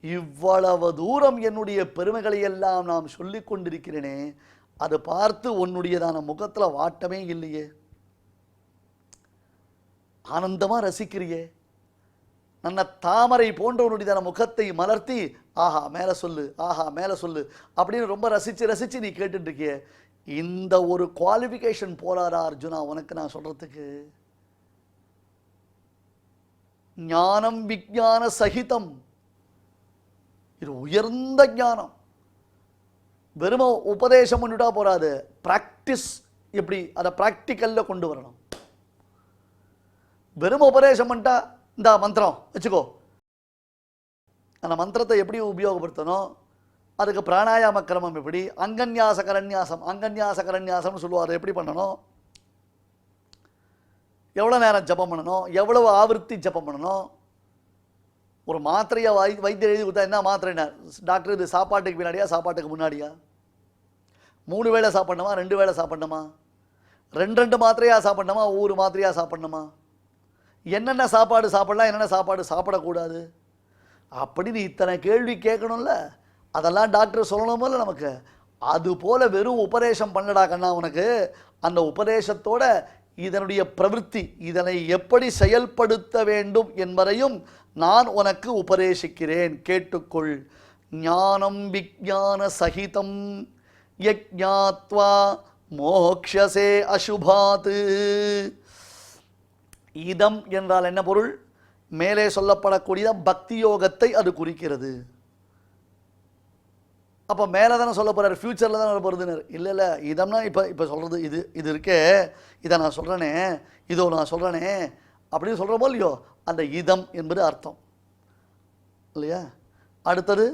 இவ்வளவு தூரம் என்னுடைய பெருமைகளை எல்லாம் நாம் சொல்லி கொண்டிருக்கிறேனே, அதை பார்த்து உன்னுடையதான முகத்தில் வாட்டமே இல்லையே, ஆனந்தமாக ரசிக்கிறியே, நல்ல தாமரை போன்ற உன்னுடையதான முகத்தை மலர்த்தி ஆஹா மேலே சொல்லு, ஆஹா மேலே சொல்லு அப்படின்னு ரொம்ப ரசித்து ரசித்து நீ கேட்டுட்டு இருக்கிய. இந்த ஒரு குவாலிஃபிகேஷன் போராடா அர்ஜுனா உனக்கு நான் சொல்கிறதுக்கு. ஞானம் விஞ்ஞான சகிதம், இது உயர்ந்த ஞானம். வெறும் உபதேசம் பண்ணிட்டா போறாது, ப்ராக்டிஸ் எப்படி அதை ப்ராக்டிக்கலில் கொண்டு வரணும். வெறும் உபதேசம் பண்ணிட்டா இந்த மந்திரம் வச்சுக்கோ, அந்த மந்திரத்தை எப்படி உபயோகப்படுத்தணும், அதுக்கு பிராணாயாம கிரமம் எப்படி, அங்கன்யாச கரண்யாசம், அங்கன்யாச கரண்யாசம்னு சொல்லுவார், எப்படி பண்ணணும், எவ்வளோ நேரம் ஜபம் பண்ணணும், எவ்வளவு ஆவர்த்தி ஜபம் பண்ணணும். ஒரு மாத்திரையை வைத்தியர் எழுதி கொடுத்தா என்ன மாத்திரை டாக்டர், இது சாப்பாட்டுக்கு பின்னாடியா சாப்பாட்டுக்கு முன்னாடியா, 3 வேளை சாப்பிடணுமா 2 வேளை சாப்பிடணுமா, 2 மாத்திரையாக சாப்பிடணுமா ஒவ்வொரு மாத்திரையாக சாப்பிடணுமா, என்னென்ன சாப்பாடு சாப்பிடலாம் என்னென்ன சாப்பாடு சாப்பிடக்கூடாது அப்படின்னு இத்தனை கேள்வி கேட்கணும்ல. அதெல்லாம் டாக்டர் சொல்லணுமோல நமக்கு. அதுபோல் வெறும் உபதேசம் பண்ணடா கண்ணா உனக்கு, அந்த உபதேசத்தோட இதனுடைய பிரவೃತ್ತಿ, இதனை எப்படி செயல்படுத்த வேண்டும் என்பதையும் நான் உனக்கு உபதேசிக்கிறேன், கேட்டுக்கொள். ஞானம் விஞ்ஞான சகிதம் யஜ்ஞாத்வா மோக்ஷசே அசுபாத். இதம் என்றால் என்ன பொருள்? மேலே சொல்லப்படக்கூடிய பக்தி யோகத்தை அது குறிக்கிறது. அப்போ மேலே தானே சொல்ல போகிறார், ஃப்யூச்சரில் தானே போகிறதுன்னு இல்லை இல்லை. இதம்னா இப்போ சொல்கிறது இது இருக்கே, இதை நான் சொல்கிறேனே, இதோ நான் சொல்கிறேனே அப்படின்னு சொல்கிறோமோ இல்லையோ, அந்த இதம் என்பது அர்த்தம் இல்லையா. அடுத்தது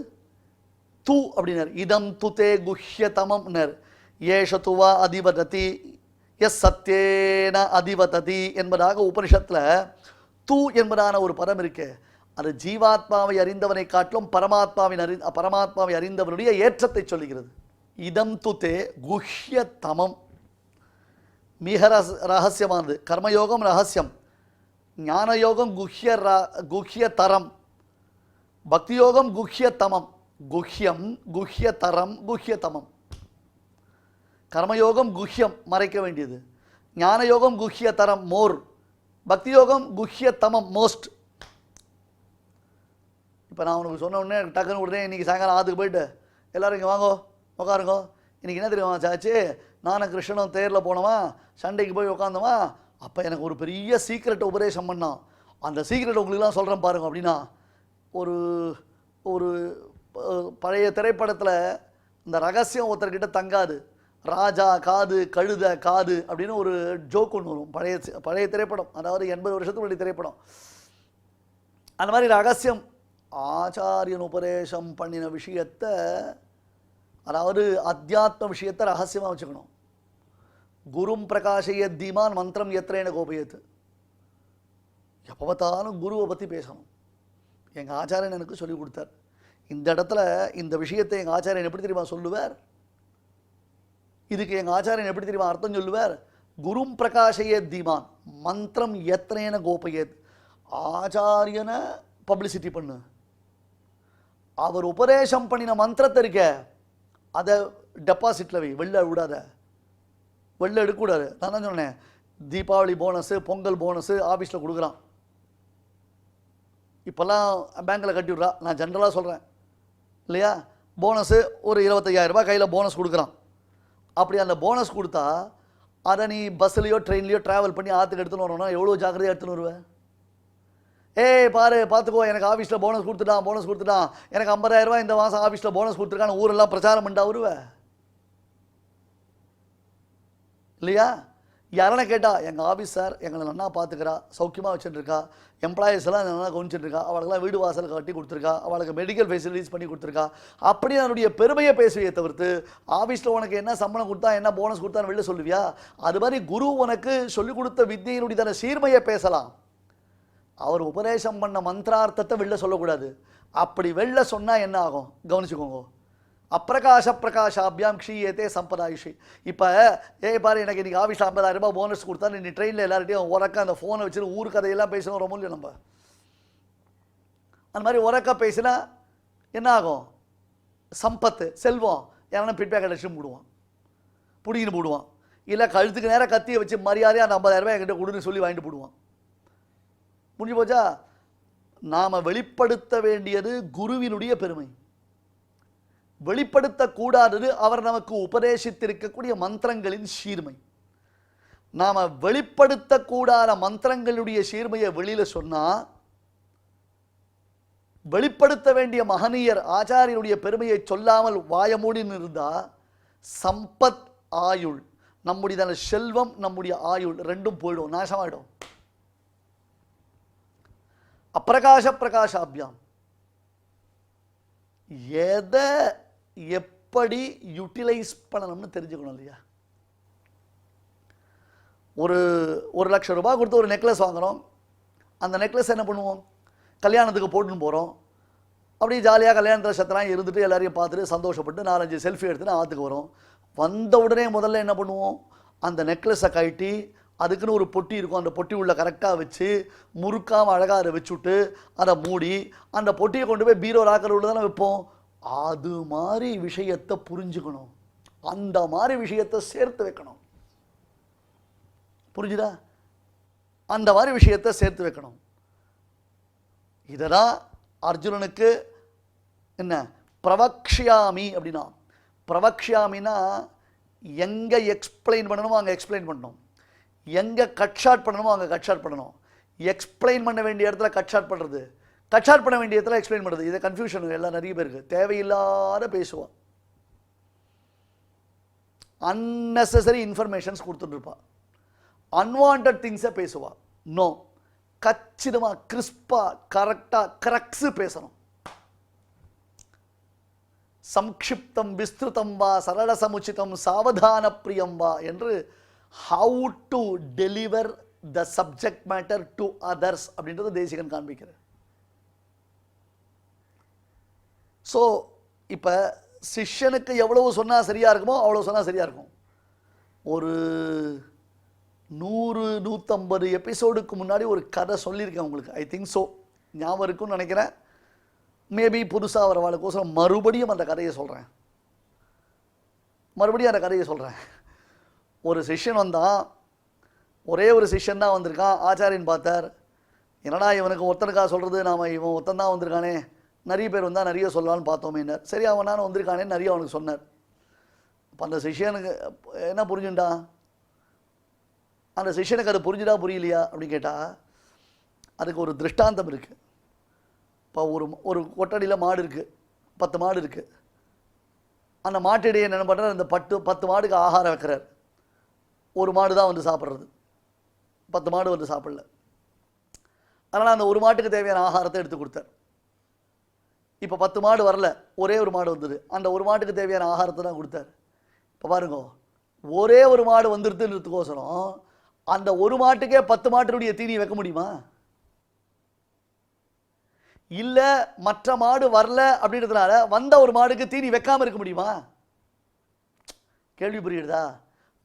தூ அப்படின்னார், இதம் துதே குஹ்யதமம்னர் ஏஷதுவா அதிவததி எஸ் சத்தியேன அதிவததி என்பதாக உபனிஷத்தில் தூ என்பதான ஒரு பதம் இருக்கு. அது ஜீவாத்மாவை அறிந்தவனை காட்டிலும் பரமாத்மாவை அறிந்தவனுடைய ஏற்றத்தை சொல்லுகிறது. இதம் துதே குஹ்யதமம், மிக ரகசியமானது. கர்மயோகம் ரகசியம், ஞானயோகம் குஹ்யதரம், பக்தியோகம் குஹ்யதமம், குஹ்யம் குஹ்யதரம் குஹ்யதமம். கர்மயோகம் குஹ்யம் மறைக்க வேண்டியது, ஞானயோகம் குஹ்யதரம் மோர், பக்தியோகம் குஹ்யதமம் மோஸ்ட். இப்போ நான் உனக்கு சொன்ன உடனே டக்குன்னு உடனே இன்றைக்கி சாயங்காலம் ஆற்றுக்கு போயிட்டு எல்லோரும் இங்கே வாங்கோ உட்காருங்கோ, இன்றைக்கி என்ன தெரியுமா சாச்சு, நானும் கிருஷ்ணனும் தேரில் போனோமா, சண்டைக்கு போய் உட்காந்தோமா, அப்போ எனக்கு ஒரு பெரிய சீக்ரெட்டை உபதேசம் பண்ணான், அந்த சீக்ரெட் உங்களுக்குலாம் சொல்கிறேன் பாருங்க அப்படின்னா. ஒரு ஒரு பழைய திரைப்படத்தில் இந்த ரகசியம் ஒருத்தர்கிட்ட தங்காது, ராஜா காது கழுத காது அப்படின்னு ஒரு ஜோக் ஒன்று வரும். பழைய திரைப்படம், அதாவது 80 வருஷத்துக்கு முன்னாடி திரைப்படம். அந்த மாதிரி ரகசியம் ஆச்சாரியன் உபதேசம் பண்ணின விஷயத்தை, அதாவது அத்தியாத்ம விஷயத்தை ரகசியமாக வச்சுக்கணும். குரும் பிரகாஷய தீமான் மந்திரம் எத்திரேன கோபயத்து. எப்போ பார்த்தாலும் குருவை பற்றி பேசணும். எங்கள் ஆச்சாரியன் எனக்கு சொல்லிக் கொடுத்தார். இந்த இடத்துல இந்த விஷயத்தை எங்கள் ஆச்சாரியன் எப்படி தெரியுமா சொல்லுவார், இதுக்கு எங்கள் ஆச்சாரியன் எப்படி தெரியுமா அர்த்தம் சொல்லுவார், குரும் பிரகாஷய தீமான் மந்திரம் எத்திரேன கோபயத். ஆச்சாரியனை பப்ளிசிட்டி பண்ணு, அவர் உபதேசம் பண்ணின மந்திரத்தை இருக்க அதை டெபாசிட்டில் வை, வெளில விடாத, வெளில எடுக்கக்கூடாது. நான் தான் சொன்னேன், தீபாவளி போனஸு பொங்கல் போனஸு ஆஃபீஸில் கொடுக்குறான், இப்போல்லாம் பேங்க்கில் கட்டி விட்றா, நான் ஜென்ரலாக சொல்கிறேன் இல்லையா. போனஸு ஒரு 25,000 ரூபாய் கையில் போனஸ் கொடுக்குறான். அப்படி அந்த போனஸ் கொடுத்தா அதை நீ பஸ்ஸுலையோ ட்ரெயின்லையோ ட்ராவல் பண்ணி ஆற்றுக்கு எடுத்துன்னு வரணும்னா எவ்வளோ ஜாக்கிரதையாக எடுத்துன்னு வருவேன். பார்த்துக்கோ எனக்கு ஆஃபீஸில் போனஸ் கொடுத்துட்டான், எனக்கு 50,000 ரூபாய் இந்த மாதம் ஆஃபீஸில் போனஸ் கொடுத்துருக்கான்னு ஊரெல்லாம் பிரச்சாரம் பண்ணிட்டா வருவேன் இல்லையா. யாரெல்லாம் கேட்டால் எங்கள் ஆஃபீஸ் சார் எங்களை நல்லா பார்த்துக்கிறா, சௌக்கியமாக வச்சுட்டுருக்கா, எம்ப்ளாயீஸ் எல்லாம் நல்லா கவனிச்சுட்டுருக்கா, அவளுக்கெல்லாம் வீடு வாசல் கட்டி கொடுத்துருக்கா, அவளுக்கு மெடிக்கல் ஃபெசிலிட்டிஸ் பண்ணி கொடுத்துருக்கா, அப்படி என்னுடைய பெருமையை பேசுவியே தவிர்த்து ஆஃபீஸில் உனக்கு என்ன சம்பளம் கொடுத்தா என்ன போனஸ் கொடுத்தான்னு வெளில சொல்லுவியா. அது மாதிரி குரு உனக்கு சொல்லிக் கொடுத்த வித்தியினுடைய தன சீர்மையை பேசலாம், அவர் உபதேசம் பண்ண மந்திரார்த்தத்தை வெளில சொல்லக்கூடாது. அப்படி வெளில சொன்னால் என்ன ஆகும் கவனிச்சுக்கோங்க. அப்பிரகாச பிரகாஷாபியாம் க்ஷீயத்தே சம்பதாயுஷி. இப்போ பாரு எனக்கு இன்றைக்கி ஆஃபீஸில் 50,000 ரூபாய் போனஸ் கொடுத்தா நீ ட்ரெயினில் எல்லார்ட்டையும் உரக்க அந்த ஃபோனை வச்சுட்டு ஊர் கதையெல்லாம் பேசணும் ரொம்ப இல்லையா நம்ம. அந்த மாதிரி உரக்க பேசினா என்ன ஆகும்? சம்பத்து செல்வம் யாரா பிட்பேக் அடிச்சுட்டு போடுவான், பிடிக்கின்னு போடுவான். இல்லை கழுத்துக்கு நேரம் கத்தியை வச்சு மரியாதையாக அந்த 50,000 ரூபாய் என்கிட்ட கொடுன்னு சொல்லி வாங்கிட்டு போடுவான். முடிஞ்சு போச்சா? நாம் வெளிப்படுத்த வேண்டியது குருவினுடைய பெருமை, வெளிப்படுத்தக்கூடாதது அவர் நமக்கு உபதேசித்திருக்கக்கூடிய மந்திரங்களின் சீர்மை. நாம் வெளிப்படுத்தக்கூடாத மந்திரங்களுடைய சீர்மையை வெளியில் சொன்னால், வெளிப்படுத்த வேண்டிய மகனீயர் ஆச்சாரியனுடைய பெருமையை சொல்லாமல் வாயமூடி இருந்தால் சம்பத் ஆயுள், நம்முடைய செல்வம் நம்முடைய ஆயுள் ரெண்டும் போயிடும், நாசமாயிடும். அப்பிரகாச பிரகாஷாபியாம் எதை எப்படி யூட்டிலைஸ் பண்ணணும்னு தெரிஞ்சுக்கணும் இல்லையா? ஒரு 1,00,000 ரூபாய் கொடுத்து ஒரு நெக்லஸ் வாங்குகிறோம். அந்த நெக்லஸ் என்ன பண்ணுவோம்? கல்யாணத்துக்கு போட்டுன்னு போகிறோம். அப்படியே ஜாலியாக கல்யாணத்தில் சத்தெல்லாம் இருந்துட்டு எல்லாரையும் பார்த்துட்டு சந்தோஷப்பட்டு 4-5 செல்ஃபி எடுத்துன்னு ஆற்றுக்கு வரோம். வந்த உடனே முதல்ல என்ன பண்ணுவோம்? அந்த நெக்லஸை கழட்டி அதுக்குன்னு ஒரு பொட்டி இருக்கும், அந்த பொட்டி உள்ள கரெக்டாக வச்சு முறுக்காமல் அழகாக அதை வச்சுட்டு அதை மூடி அந்த பொட்டியை கொண்டு போய் பீரோ ராக்கர் உள்ள தானே வைப்போம். அது மாதிரி விஷயத்தை புரிஞ்சுக்கணும், அந்த மாதிரி விஷயத்தை சேர்த்து வைக்கணும். புரிஞ்சுதா? அந்த மாதிரி விஷயத்தை சேர்த்து வைக்கணும். இததான் அர்ஜுனனுக்கு என்ன பிரவக்ஷாமி அப்படின்னா, பிரவக்ஷாமின்னா எங்கே எக்ஸ்பிளைன் பண்ணணுமோ அங்கே எக்ஸ்பிளைன் பண்ணணும், எங்கே கட் ஷாட் பண்ணணுமோ அங்கே கட் ஷாட் பண்ணணும். எக்ஸ்பிளைன் பண்ண வேண்டிய இடத்துல கட் ஷாட் பண்ணுறது, கட் ஷாட் பண்ண வேண்டிய இடத்துல எக்ஸ்பிளைன் பண்ணுறது. இதை கன்ஃபியூஷன் எல்லாம் நிறைய பேருக்கு. தேவையில்லாத பேசுவான், அன்னெசரி இன்ஃபர்மேஷன்ஸ் கொடுத்துட்டு அன்வான்ட் திங்ஸை பேசுவா. நோ, கச்சிதமாக கிறிஸ்பாக கரெக்டாக கரெக்ட்ஸு பேசணும். சம்க்ஷிப்தம் விஸ்திருதம் வா சரள சமுச்சிதம் சாவதான பிரியம் வா என்று how to deliver the subject matter to others அப்படின்றது தேசிகன் காண்பிக்கிறார். ஸோ இப்போ சிஷ்யனுக்கு எவ்வளவு சொன்னால் சரியாக இருக்குமோ அவ்வளோ சொன்னால் சரியாக இருக்கும். ஒரு 100-150 எபிசோடுக்கு முன்னாடி ஒரு கதை சொல்லியிருக்கேன் உங்களுக்கு. ஐ திங்க் ஸோ, ஞாபகம் இருக்குன்னு நினைக்கிறேன். மேபி புதுசாக வர வாழ்க்கோசரம் மறுபடியும் அந்த கதையை சொல்கிறேன். ஒரு சிஷ்யன் வந்தான், ஒரே ஒரு சிஷ்யன் தான் வந்திருக்கான். ஆச்சாரியன் பார்த்தார், என்னடா இவனுக்கு ஒருத்தனுக்காக சொல்கிறது, நாம் இவன் ஒருத்தன் தான் வந்திருக்கானே, நிறைய பேர் வந்தால் நிறைய சொல்லலான்னு பார்த்தோமேனார். சரி அவனான வந்திருக்கானே நிறைய அவனுக்கு சொன்னார். அப்போ அந்த சிஷ்யனுக்கு என்ன புரிஞ்சுட்டான்? அந்த சிஷ்யனுக்கு அது புரிஞ்சுதா புரியலையா அப்படின்னு கேட்டால் அதுக்கு ஒரு திருஷ்டாந்தம் இருக்குது. இப்போ ஒரு கொட்டடியில் மாடு இருக்குது, 10 மாடு இருக்குது. அந்த மாட்டிடையே என்ன பண்ணுறார்? அந்த 10 மாடுக்கு ஆகாரம் வைக்கிறார். ஒரு மாடு தான் வந்து சாப்பிட்றது, 10 மாடு வந்து சாப்பிடல. அதனால் அந்த ஒரு மாட்டுக்கு தேவையான ஆகாரத்தை எடுத்து கொடுத்தார். இப்போ 10 மாடு வரல, ஒரே ஒரு மாடு வந்தது. அந்த ஒரு மாட்டுக்கு தேவையான ஆகாரத்தை தான் கொடுத்தார். இப்போ பாருங்க, ஒரே ஒரு மாடு வந்துடுதுன்றதுக்கோசரம் அந்த ஒரு மாட்டுக்கே 10 மாட்டினுடைய தீனி வைக்க முடியுமா? இல்லை மற்ற மாடு வரல அப்படின்றதுனால வந்த ஒரு மாடுக்கு தீனி வைக்காமல் இருக்க முடியுமா? கேள்வி புரியுதா?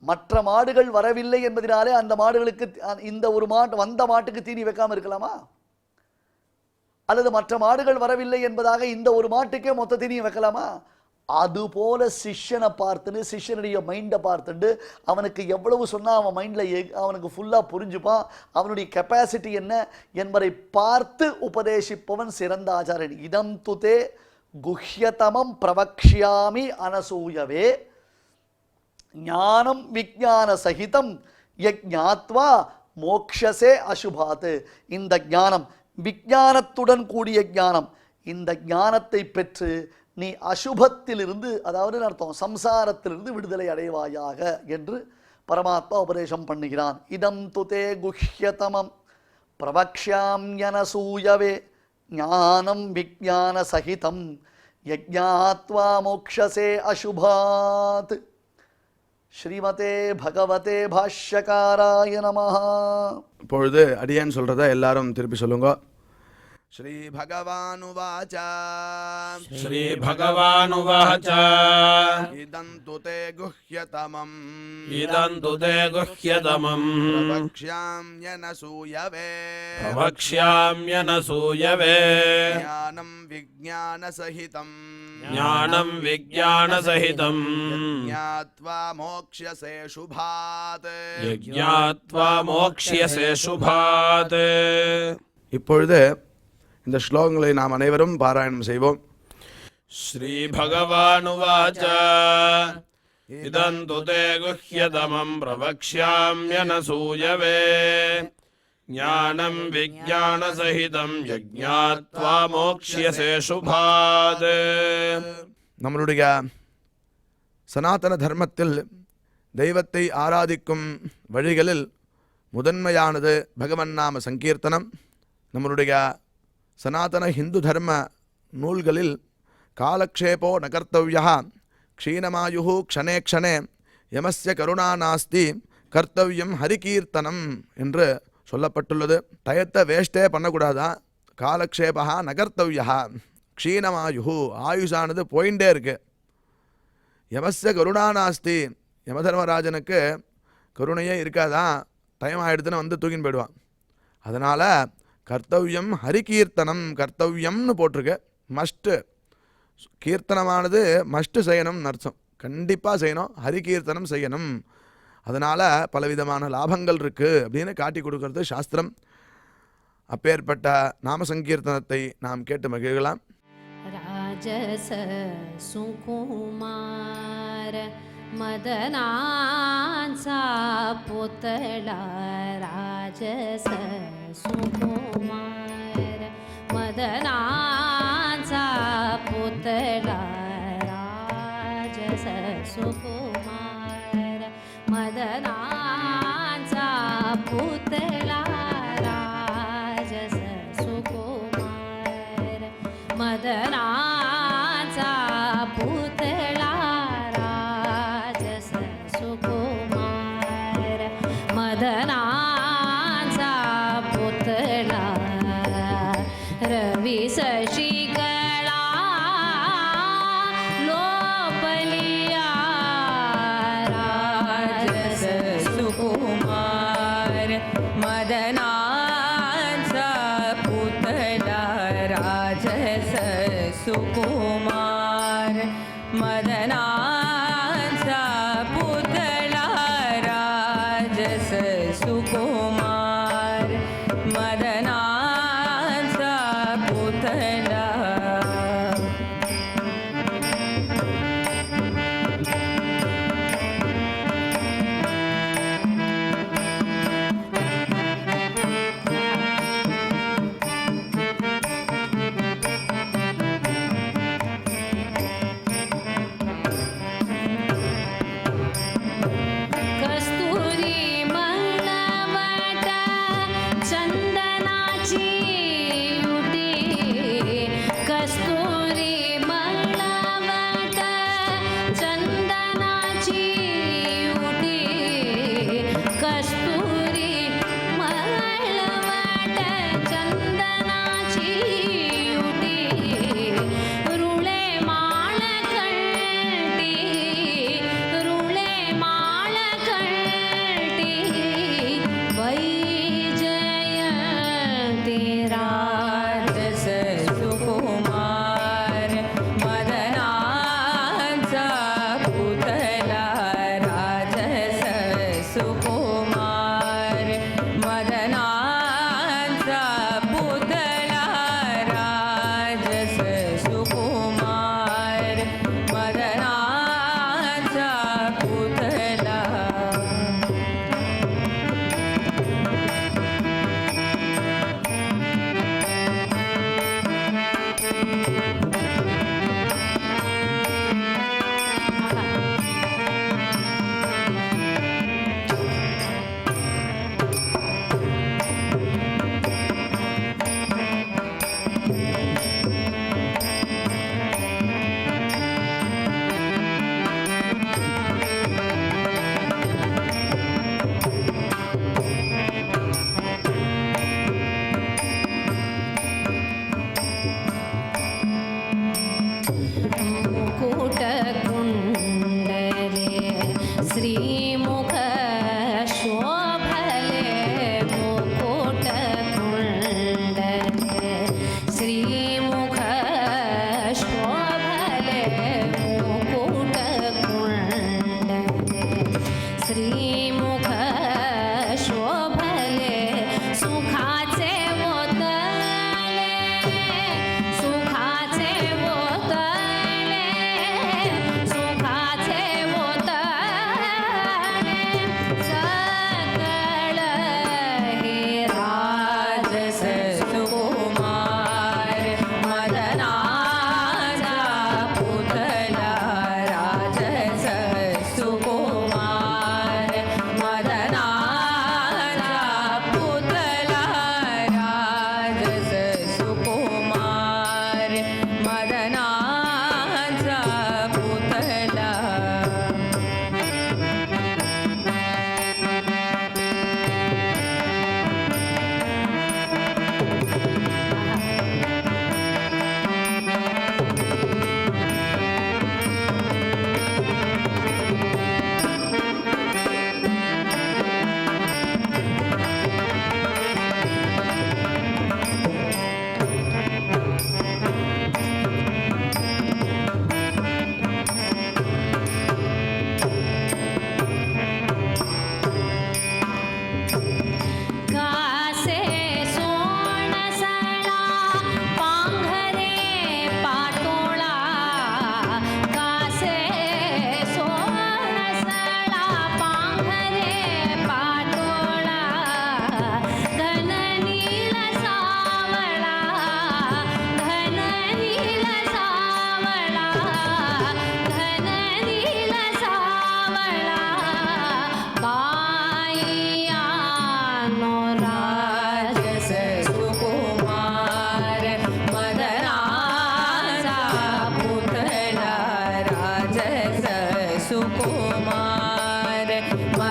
மற்ற மாடுகள் வரவில்லை என்பதனாலே அந்த மாடுகளுக்கு இந்த ஒரு வந்த மாட்டுக்கு தீனி வைக்காமல் இருக்கலாமா? அல்லது மற்ற மாடுகள் வரவில்லை என்பதாக இந்த ஒரு மாட்டுக்கே மொத்த தீனியை வைக்கலாமா? அதுபோல சிஷ்யனை பார்த்துன்னு, சிஷ்யனுடைய மைண்டை பார்த்துட்டு அவனுக்கு எவ்வளவு சொன்னால் அவன் மைண்டில் அவனுக்கு ஃபுல்லாக புரிஞ்சுப்பான், அவனுடைய கெப்பாசிட்டி என்ன என்பதை பார்த்து உபதேசிப்பவன் சிறந்த ஆச்சாரியன். இதம் துதே குஹ்யதமம் பிரவக்ஷ்யாமி அனசூயவே ஞானம் விஞ்ஞான சகிதம் யஜ்ஞாத்வா மோக்ஷசே அசுபாத். இந்த ஞானம் விஞ்ஞானத்துடன் கூடிய ஞானம், இந்த ஞானத்தை பெற்று நீ அசுபத்திலிருந்து, அதாவது அர்த்தம் சம்சாரத்திலிருந்து விடுதலை அடைவாயாக என்று பரமாத்மா உபதேசம் பண்ணுகிறான். இதம் துதே குஹ்யதமம் பிரவக்ஷ்யாம்யனசூயவே ஞானம் விஞ்ஞான சகிதம் யஜ்ஞாத்வா மோக்ஷசே அசுபாத். ஸ்ரீமதே பகவதே பாஷ்யகாராய நமஹ. இப்பொழுது அடியேன் சொல்கிறத எல்லாரும் திருப்பி சொல்லுங்க. श्रीभगवानुवाच श्रीभगवानुवाच इदं तु ते गुह्यतमम् इदं तु ते गुह्यतमम् प्रवक्ष्याम्यनसूयवे प्रवक्ष्याम्यनसूयवे ज्ञानं विज्ञानसहितं ज्ञानं विज्ञानसहितं ज्ञात्वा मोक्ष्यसे शुभात् यज्ञात्वा मोक्ष्यसे शुभात् இப்பொழுது இந்த ஸ்லோகங்களை நாம் அனைவரும் பாராயணம் செய்வோம். श्रीभगवानुवाच इदं तु ते गुह्यतमं प्रवक्ष्याम्यनसूयवे ज्ञानं विज्ञानसहितं यज्ञात्वा मोक्ष्यसे शुभात् நம்மளுடைய சனாதன தர்மத்தில் தெய்வத்தை ஆராதிக்கும் வழிகளில் முதன்மையானது பகவன் நாம சங்கீர்த்தனம். நம்மளுடைய சனாதன ஹிந்து தர்ம நூல்களில் காலக்ஷேபோ ந கர்த்தவ்யா க்ஷீணமாயு க்ஷணே க்ஷணே யமஸ்ய கருணா நாஸ்தி கர்த்தவ்யம் ஹரிகீர்த்தனம் என்று சொல்லப்பட்டுள்ளது. டயத்தை வேஸ்டே பண்ணக்கூடாதா. காலக்ஷேபா ந கர்த்தவ்யா க்ஷீணமாயு ஆயுஷானது போயிட்டே இருக்கு. யமஸ்ய கருணா நாஸ்தி யமதர்மராஜனுக்கு கருணையே இருக்காதான். டைம் ஆகிடுதுன்னு வந்து தூக்கின்னு போயிடுவான். அதனால் கர்த்தவ்யம் ஹரிகீர்த்தனம் கர்த்தவ்யம்னு போட்டிருக்கு. மஸ்ட்டு கீர்த்தனமானது மஸ்ட்டு செய்யணும்னு அர்த்தம். கண்டிப்பாக செய்யணும், ஹரிகீர்த்தனம் செய்யணும். அதனால் பலவிதமான லாபங்கள் இருக்குது அப்படின்னு காட்டி கொடுக்கறது சாஸ்திரம். அப்பேற்பட்ட நாம சங்கீர்த்தனத்தை நாம் கேட்டு மகிழலாம். राजस सुकुमार मदनांचा पुतळा राजस सुकुमार मदनांचा पुतळा राजस सुकुमार मदनांचा पुतळा राजस सुकुमार मदनाचा पुतळा राजस सुकुमार मदनाचा पुतळा रवी शशिकला लोपलिया राजस सुकुमार मदनाचा पुतळा राजस सुकुमार मदनाचा पुतळा राजस सुकुमार मदनाचा पुतळा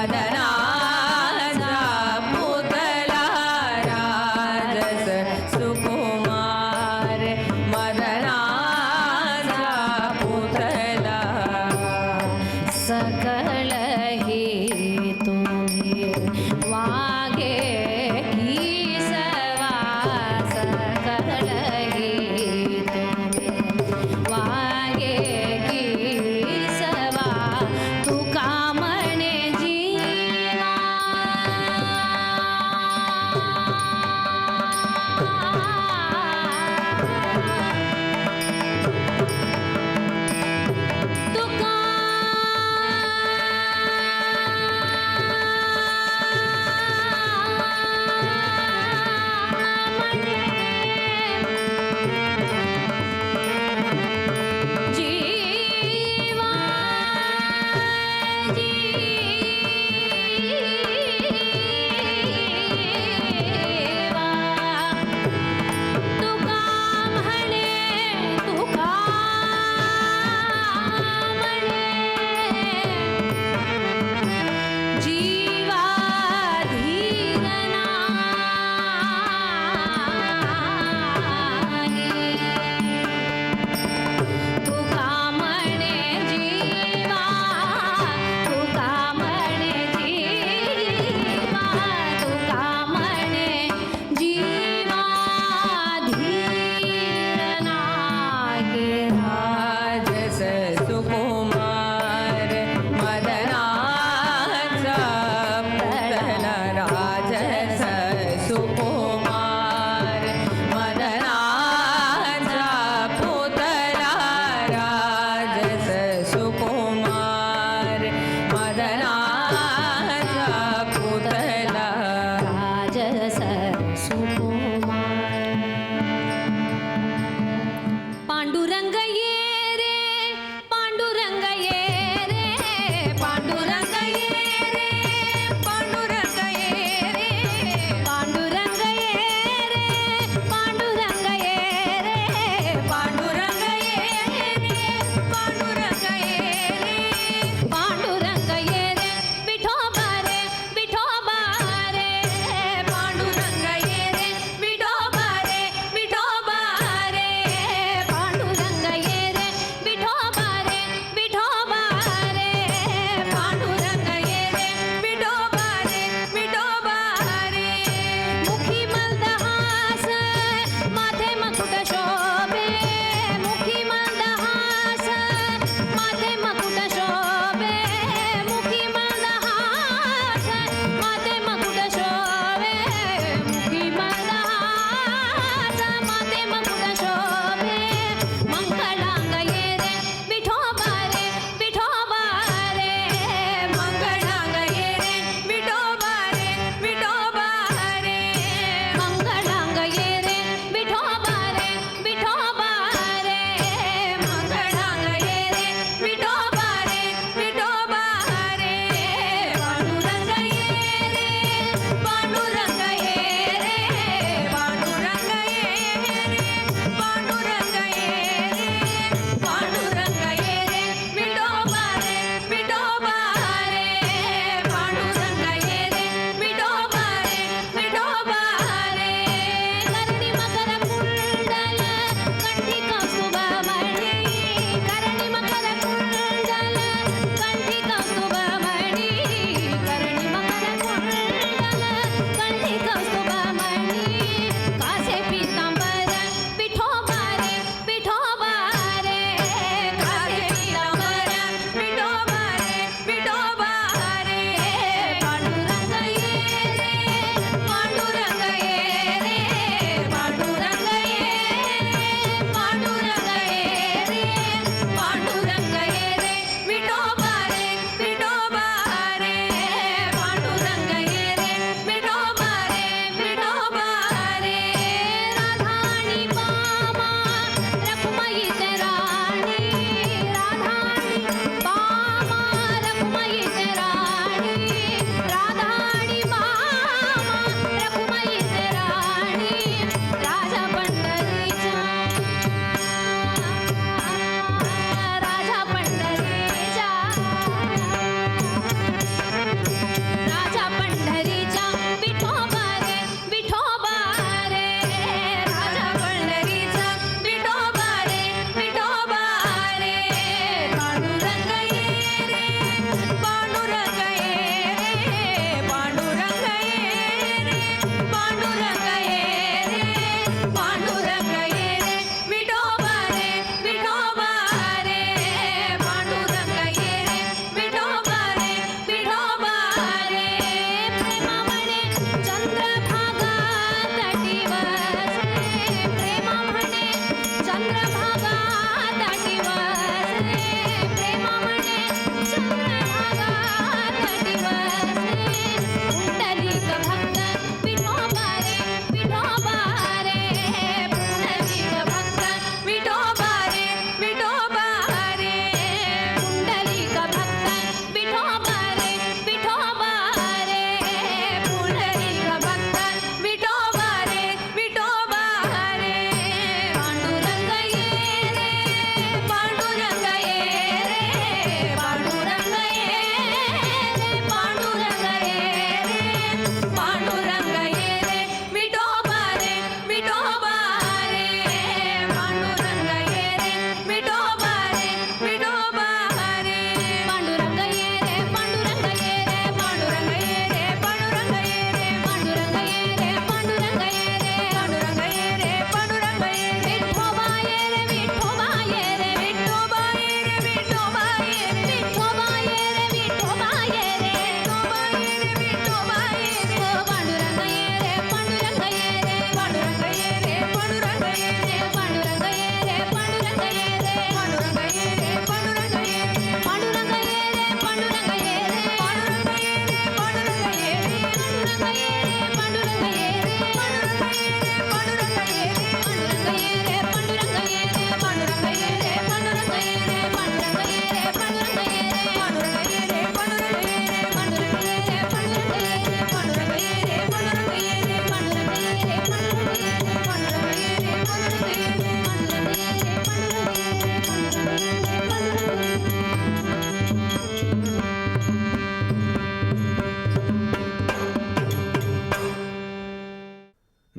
मदनाचा पुतळा राजस सुकुमार मदनाचा पुतळा सकळ हे तुम्ही वागे ईसवा सकळ हे तुम्ही वागे ईसवा तुका म्हणे जी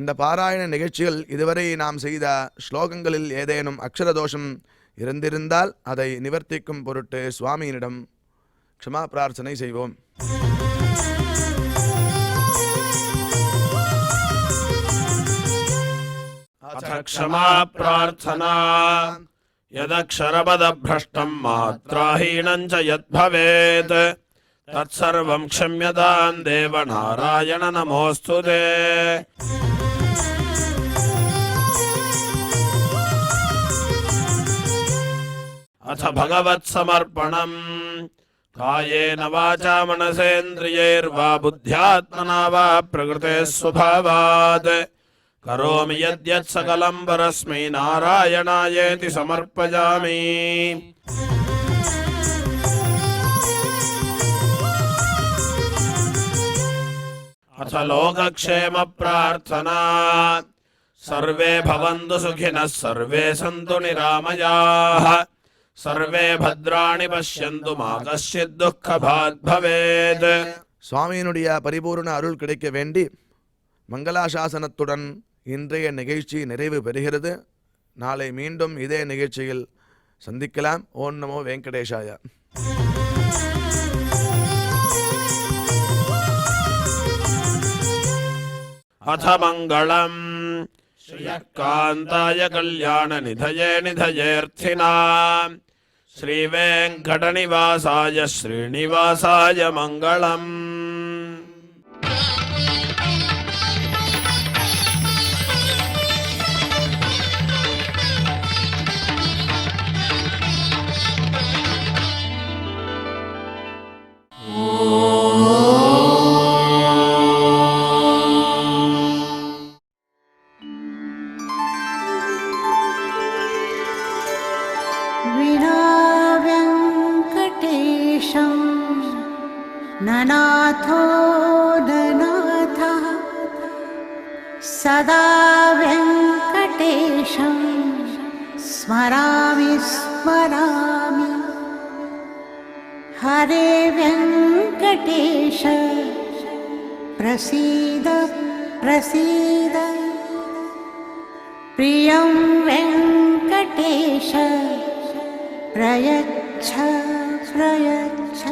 இந்த பாராயண நிகழ்ச்சியில் இதுவரை நாம் செய்த ஸ்லோகங்களில் ஏதேனும் அக்ஷர தோஷம் இருந்திருந்தால் அதை நிவர்த்திக்கும் பொருட்டு சுவாமியினிடம் க்ஷமா பிரார்த்தனை செய்வோம். अथ क्षमा प्रार्थना यदक्षरपदभ्रष्टं मात्राहीनं च यद्भवेत् तत्सर्वं क्षम्यतां देव नारायण नमोऽस्तु ते. अथ भगवत्समर्पणम् कायेन वाचा मनसेन्द्रियैर्वा बुद्ध्यात्मना वा प्रकृते स्वभावात् करोमि यद्यत् सकलं परस्मै नारायणायेति समर्पयामि. अथ लोकक्षेम प्रार्थना सर्वे भवन्तु सुखिनः सर्वे सन्तु निरामयाः सर्वे भद्राणि पश्यन्तु मा कश्चित् दुःखभाग् भवेत्. சுவாமியினுடைய பரிபூர்ண அருள் கிடைக்க வேண்டி மங்களாசாசனத்துடன் இன்றைய நிகழ்ச்சி நிறைவு பெறுகிறது. நாளை மீண்டும் இதே நிகழ்ச்சியில் சந்திக்கலாம். ஓம் நமோ வெங்கடேஷாய. अथ मङ्गलम् श्रियकान्ताय कल्याणनिधये निधयेऽर्थिनाम् श्रीवेङ्कटनिवासाय श्रीनिवासाय मङ्गलम्. विना व्यङ्कटेशं ननाथो ननाथः सदा व्यङ्कटेशं स्मरामि स्मरामि. हरे व्यङ्कटेश प्रसीद प्रसीद. प्रियं वेङ्कटेश प्रयच्छ प्रयच्छ.